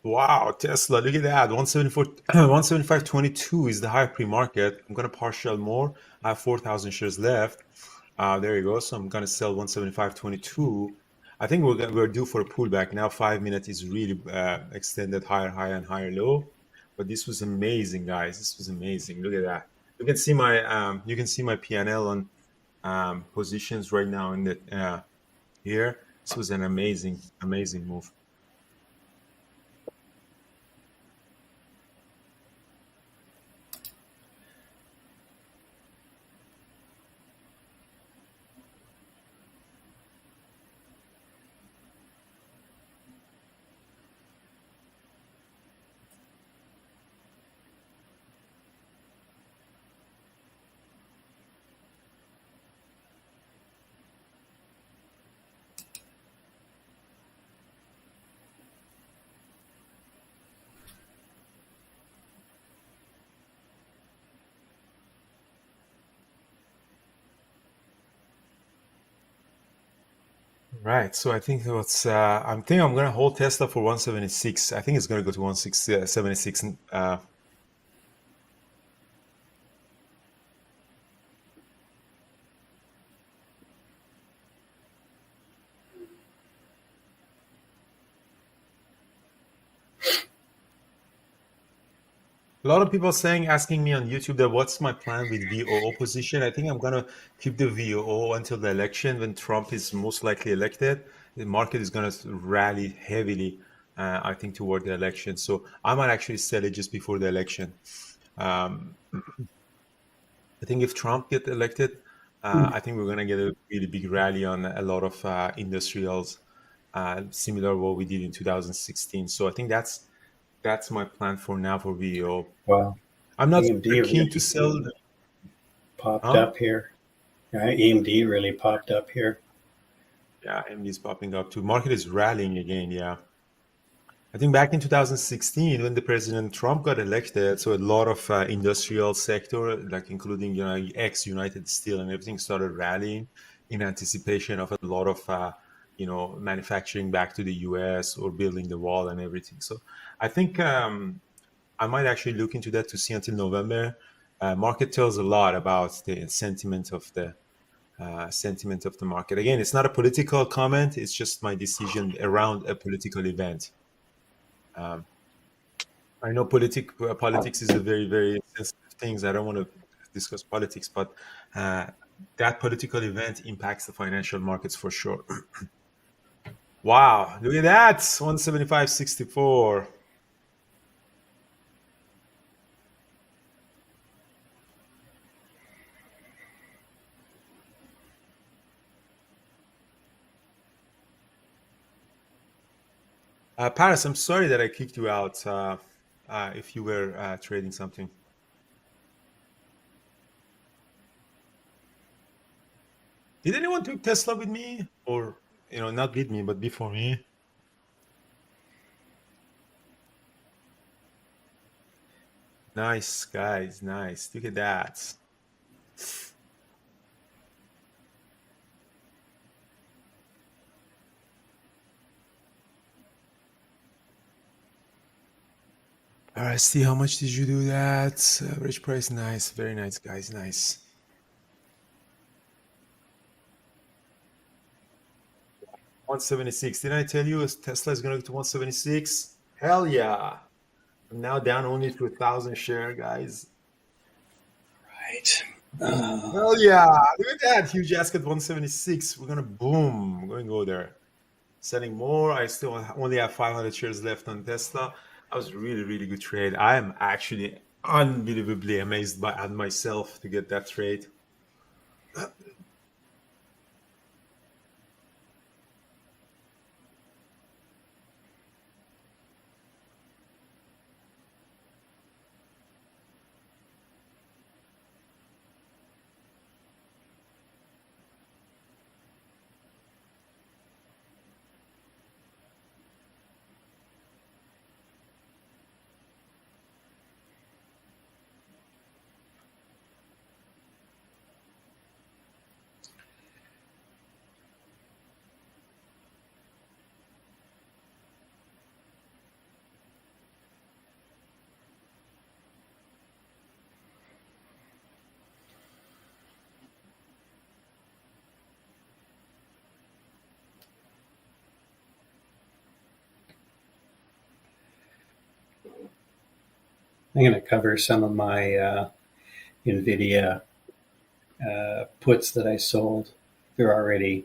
Wow, Tesla, look at that. 175.22 is the high pre-market. I'm gonna partial more. I have 4,000 shares left. There you go. So I'm gonna sell 175.22. I think we're due for a pullback now. 5 minutes is really extended higher, higher, and higher low. But this was amazing, guys. This was amazing. Look at that. You can see my PNL on positions right now in the here. This was an amazing, amazing move. Right. So I think I'm gonna hold Tesla for 176. I think it's gonna go to 176. A lot of people asking me on YouTube that what's my plan with VOO position. I think I'm gonna keep the VOO until the election when Trump is most likely elected. The market is gonna rally heavily, I think, toward the election. So I might actually sell it just before the election. Um, I think if Trump get elected, I think we're gonna get a really big rally on a lot of industrials, similar what we did in 2016. So I think that's my plan for now for VO. Wow. I'm not AMD super keen to really sell. popped Huh? up here. AMD really popped up here. Yeah, AMD is popping up too. Market is rallying again. Yeah. I think back in 2016, when the President Trump got elected, so a lot of industrial sector, like including ex-United Steel and everything, started rallying in anticipation of a lot of manufacturing back to the U.S. or building the wall and everything. So I think I might actually look into that to see until November. Market tells a lot about the sentiment of the market. Again, it's not a political comment; it's just my decision around a political event. Um, I know politics is a very, very sensitive thing. I don't want to discuss politics, but uh, that political event impacts the financial markets for sure. Wow, look at that, 175.64. Paris, I'm sorry that I kicked you out if you were trading something. Did anyone take Tesla with me? Or, not with me, but before me? Nice, guys, nice. Look at that. All right, see how much did you do that? Average price, nice, very nice, guys, nice. 176. Didn't I tell you Tesla is going to go to 176? Hell yeah! I'm now down only to 1,000 share, guys. Right. Hell yeah! Look at that huge ask at 176. We're gonna boom. We're gonna go there. Selling more. I still only have 500 shares left on Tesla. That was a really, really good trade. I am actually unbelievably amazed at myself to get that trade. I'm going to cover some of my NVIDIA puts that I sold. They're already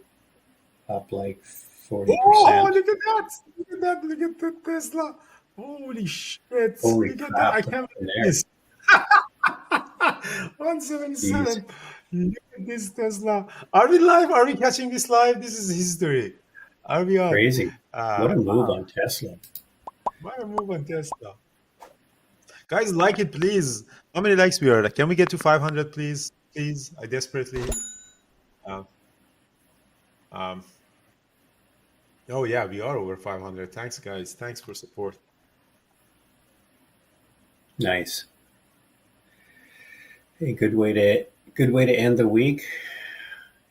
up like 40%. Oh, look at that! Look at that! Look at the Tesla! Holy shit! Holy Look at that! crap! I Look can't in believe there. this. Jeez, 177. Look at this Tesla. Are we live? Are we catching this live? This is history. Are we on? crazy. What a move Wow. on Tesla. What a move on Tesla. Guys, like it, please. How many likes we are? Can we get to 500, please? Please. I desperately. Uh, um, oh, yeah, we are over 500. Thanks, guys. Thanks for support. Nice. Hey, good way to end the week.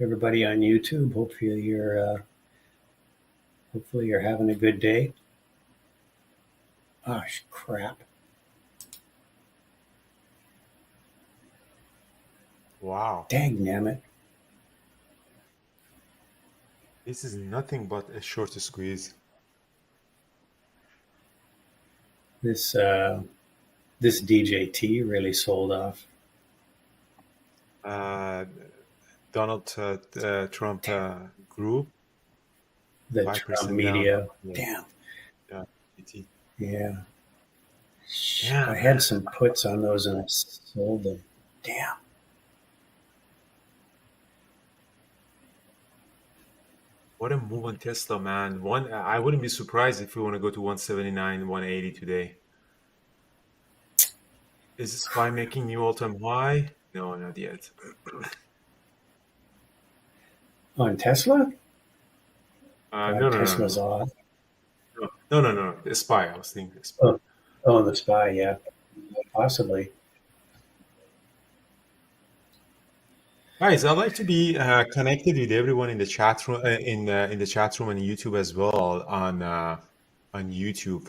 Everybody on YouTube, hopefully you're having a good day. Oh, crap. Wow. Dagnammit. This is nothing but a short squeeze. This DJT really sold off. Donald Trump group. The 5% Trump down. media. Yeah. Damn. Yeah. PT. Yeah. Yeah, I had some puts on those and I sold them. Damn. What a move on Tesla, man. I wouldn't be surprised if we want to go to 179, 180 today. Is this SPY making new all-time high? No, not yet. On Tesla? No. Tesla's off. No. The SPY, I was thinking the SPY. Oh, the SPY, yeah. Possibly. Guys, I'd like to be connected with everyone in the chat room, in the chat room and YouTube as well on YouTube.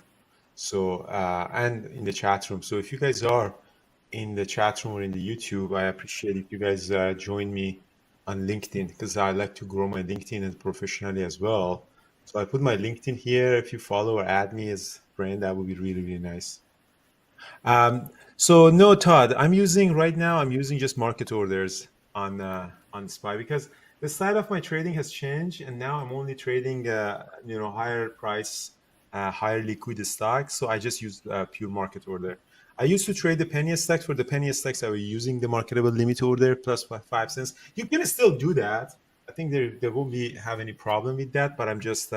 So and in the chat room. So if you guys are in the chat room or in the YouTube, I appreciate if you guys join me on LinkedIn because I like to grow my LinkedIn and professionally as well. So I put my LinkedIn here. If you follow or add me as friend, that would be really, really nice. So no, Todd, I'm using just market orders on SPY because the side of my trading has changed, and now I'm only trading higher price, higher liquid stocks. So I just use pure market order. I used to trade the penny stocks. For the penny stocks, I was using the marketable limit order plus 5 cents. You can still do that. I think there won't have any problem with that. But I'm just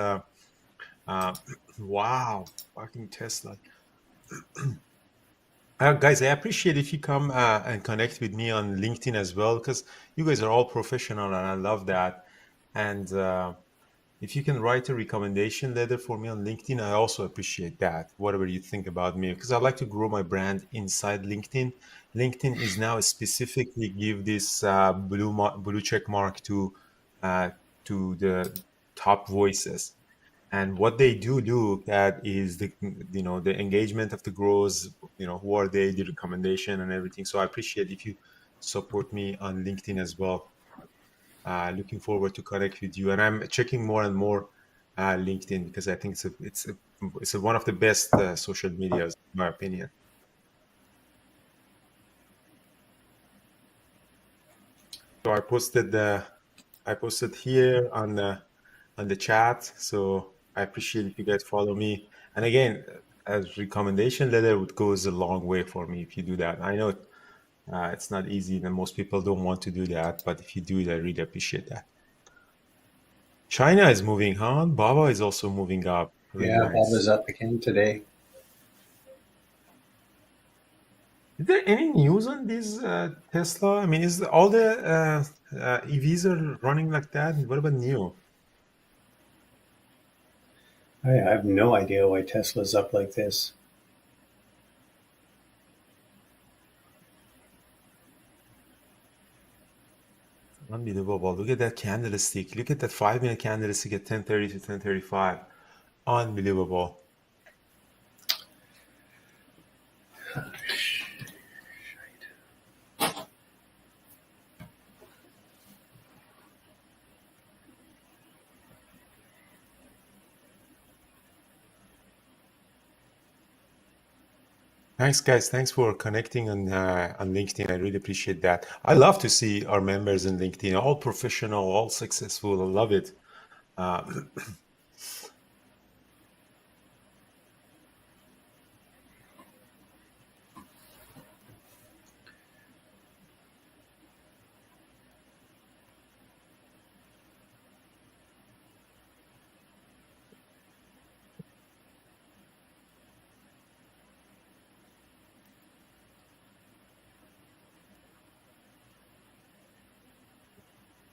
wow, fucking Tesla. Guys, I appreciate if you come and connect with me on LinkedIn as well, because you guys are all professional and I love that. And if you can write a recommendation letter for me on LinkedIn, I also appreciate that, whatever you think about me, because I like to grow my brand inside LinkedIn. LinkedIn is now specifically give this blue check mark to the top voices. And what they do look at is the engagement of the growers, who are they, the recommendation and everything. So I appreciate if you support me on LinkedIn as well. Looking forward to connect with you, and I'm checking more and more LinkedIn because I think it's one of the best social medias in my opinion. So I posted here on the chat. So I appreciate if you guys follow me. And again, as recommendation letter goes a long way for me if you do that. I know it's not easy and most people don't want to do that, but if you do it, I really appreciate that. China is moving on. Baba is also moving up. Really Yeah, nice. Baba's up again today. Is there any news on this Tesla? I mean, is all the EVs are running like that? What about new? I have no idea why Tesla's up like this. Unbelievable. Look at that candlestick. Look at that 5-minute candlestick at 10:30 to 10:35. Unbelievable. Thanks, guys. Thanks for connecting on LinkedIn. I really appreciate that. I love to see our members in LinkedIn, all professional, all successful. I love it. Uh,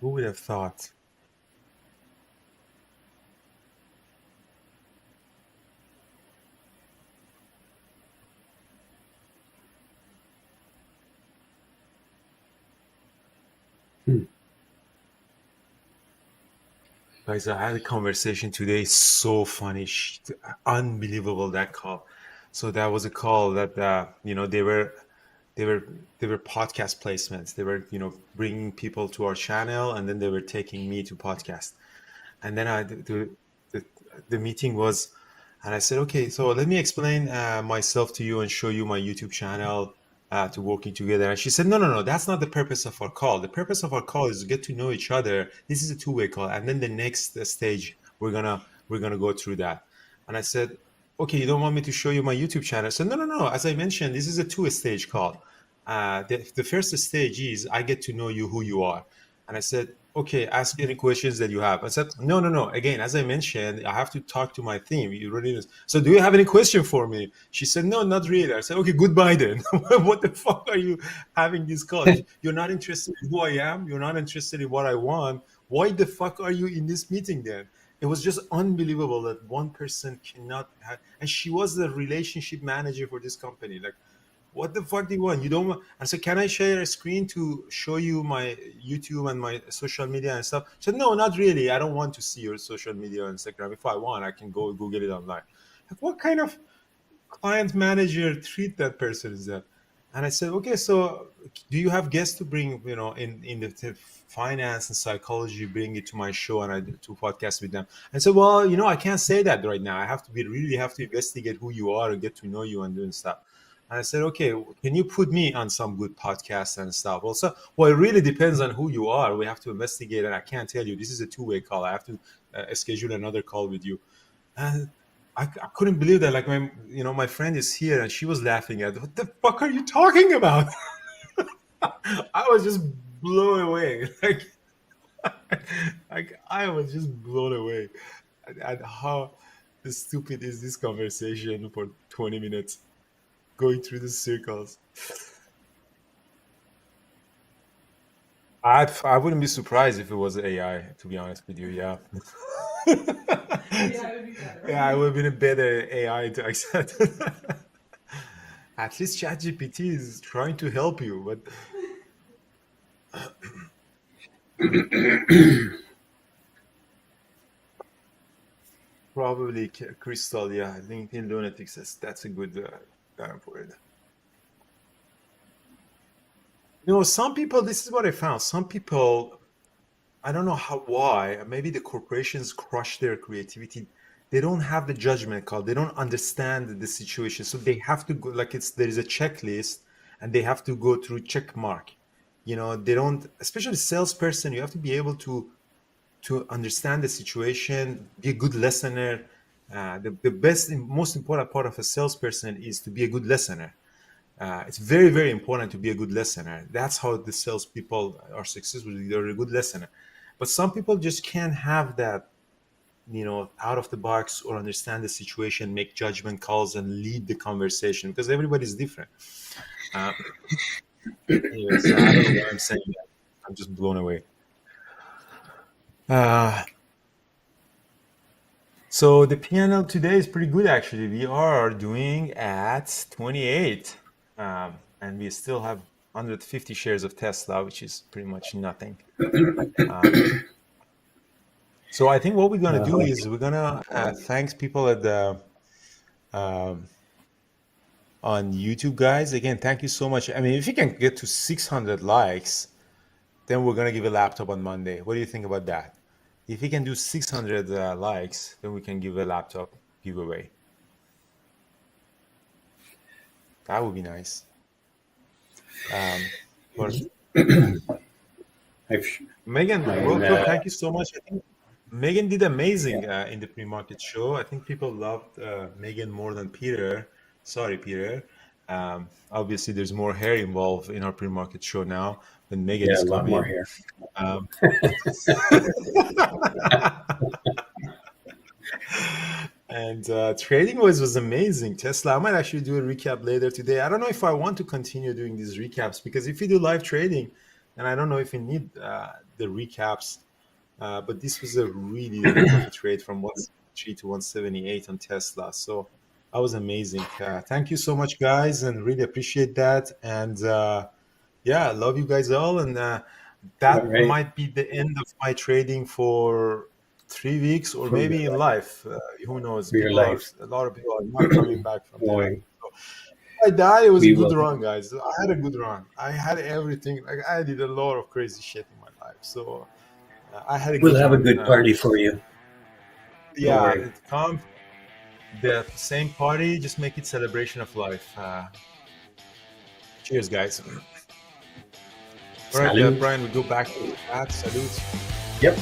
who would have thought? Guys, I had a conversation today. So funny, unbelievable that call. So that was a call that they were they were podcast placements. They were bringing people to our channel, and then they were taking me to podcast. And then the, the meeting was, and I said, okay, so let me explain myself to you and show you my YouTube channel to working together. And she said, no, no, no, that's not the purpose of our call. The purpose of our call is to get to know each other. This is a two-way call, and then the next stage we're gonna go through that. And I said, okay, you don't want me to show you my YouTube channel? I said, no, no, no. As I mentioned, this is a two-stage call. The first stage is I get to know you, who you are. And I said, okay, ask any questions that you have. I said, no, no, no. Again, as I mentioned, I have to talk to my team. You really know. So do you have any question for me? She said, no, not really. I said, okay, goodbye then. What the fuck are you having this call? You're not interested in who I am. You're not interested in what I want. Why the fuck are you in this meeting then? It was just unbelievable that one person cannot have, and she was the relationship manager for this company. Like, what the fuck do you want? You don't want? I said, can I share a screen to show you my YouTube and my social media and stuff? She said, no, not really. I don't want to see your social media on Instagram. If I want, I can go Google it online. Like, what kind of client manager treat that person is that? And I said, okay, so do you have guests to bring, in the finance and psychology, bring it to my show and I do two podcasts with them? I said, well, I can't say that right now. I have to really have to investigate who you are and get to know you and doing stuff. And I said, okay, can you put me on some good podcasts and stuff? Well, it really depends on who you are. We have to investigate, and I can't tell you. This is a two-way call. I have to schedule another call with you. And I couldn't believe that. Like my friend is here, and she was laughing at, what the fuck are you talking about? I was just blown away. Like I was just blown away at how stupid is this conversation for 20 minutes going through the circles. I wouldn't be surprised if it was AI, to be honest with you. Yeah. Yeah, I would have been a better AI to accept. At least ChatGPT is trying to help you, but probably Crystal. Yeah, LinkedIn Lunatics. That's a good term for it. Some people. This is what I found. Some people, I don't know why. Maybe the corporations crush their creativity. They don't have the judgment call. They don't understand the situation, so they have to go. Like there is a checklist, and they have to go through check mark. They don't. Especially salesperson, you have to be able to understand the situation, be a good listener. The best and most important part of a salesperson is to be a good listener. It's very, very important to be a good listener. That's how the salespeople are successful. They're a good listener. But some people just can't have that, out of the box or understand the situation, make judgment calls, and lead the conversation because everybody's different. Uh, anyway, so I don't know why I'm saying that. I'm just blown away. Uh, so the PNL today is pretty good, actually. We are doing at 28, and we still have 150 shares of Tesla, which is pretty much nothing. So I think what we're gonna do is we're gonna thank people at the on YouTube, guys. Again, thank you so much. I mean, if you can get to 600 likes, then we're gonna give a laptop on Monday. What do you think about that? If we can do 600 likes, then we can give a laptop giveaway. That would be nice. But I've, Megan, I'm, welcome. Thank you so much. I think Megan did yeah, amazing in the pre-market show. I think people loved Megan more than Peter. Sorry, Peter. Obviously, there's more hair involved in our pre-market show now when Megan yeah, is a lot more coming. here. Um, and trading was amazing. Tesla. I might actually do a recap later today. I don't know if I want to continue doing these recaps because if you do live trading, and I don't know if you need the recaps. But this was a really heck of a trade from 173 to 178 on Tesla. So that was amazing. Thank you so much, guys, and really appreciate that. And yeah, I love you guys all. And All that right. might be the end of my trading for 3 weeks or For your, maybe in life. Who knows? for your life. A lot of people are not coming back from that. Boy, So I died. It was a we good will. run, guys. I had a good run. I had everything. Like I did a lot of crazy shit in my life. So I had a We'll good have a run. good party for you. Don't Yeah, worry. it come the same party, just make it celebration of life. Cheers, guys. All right, Salute. Brian, we go back to the chat. Salute. Yep.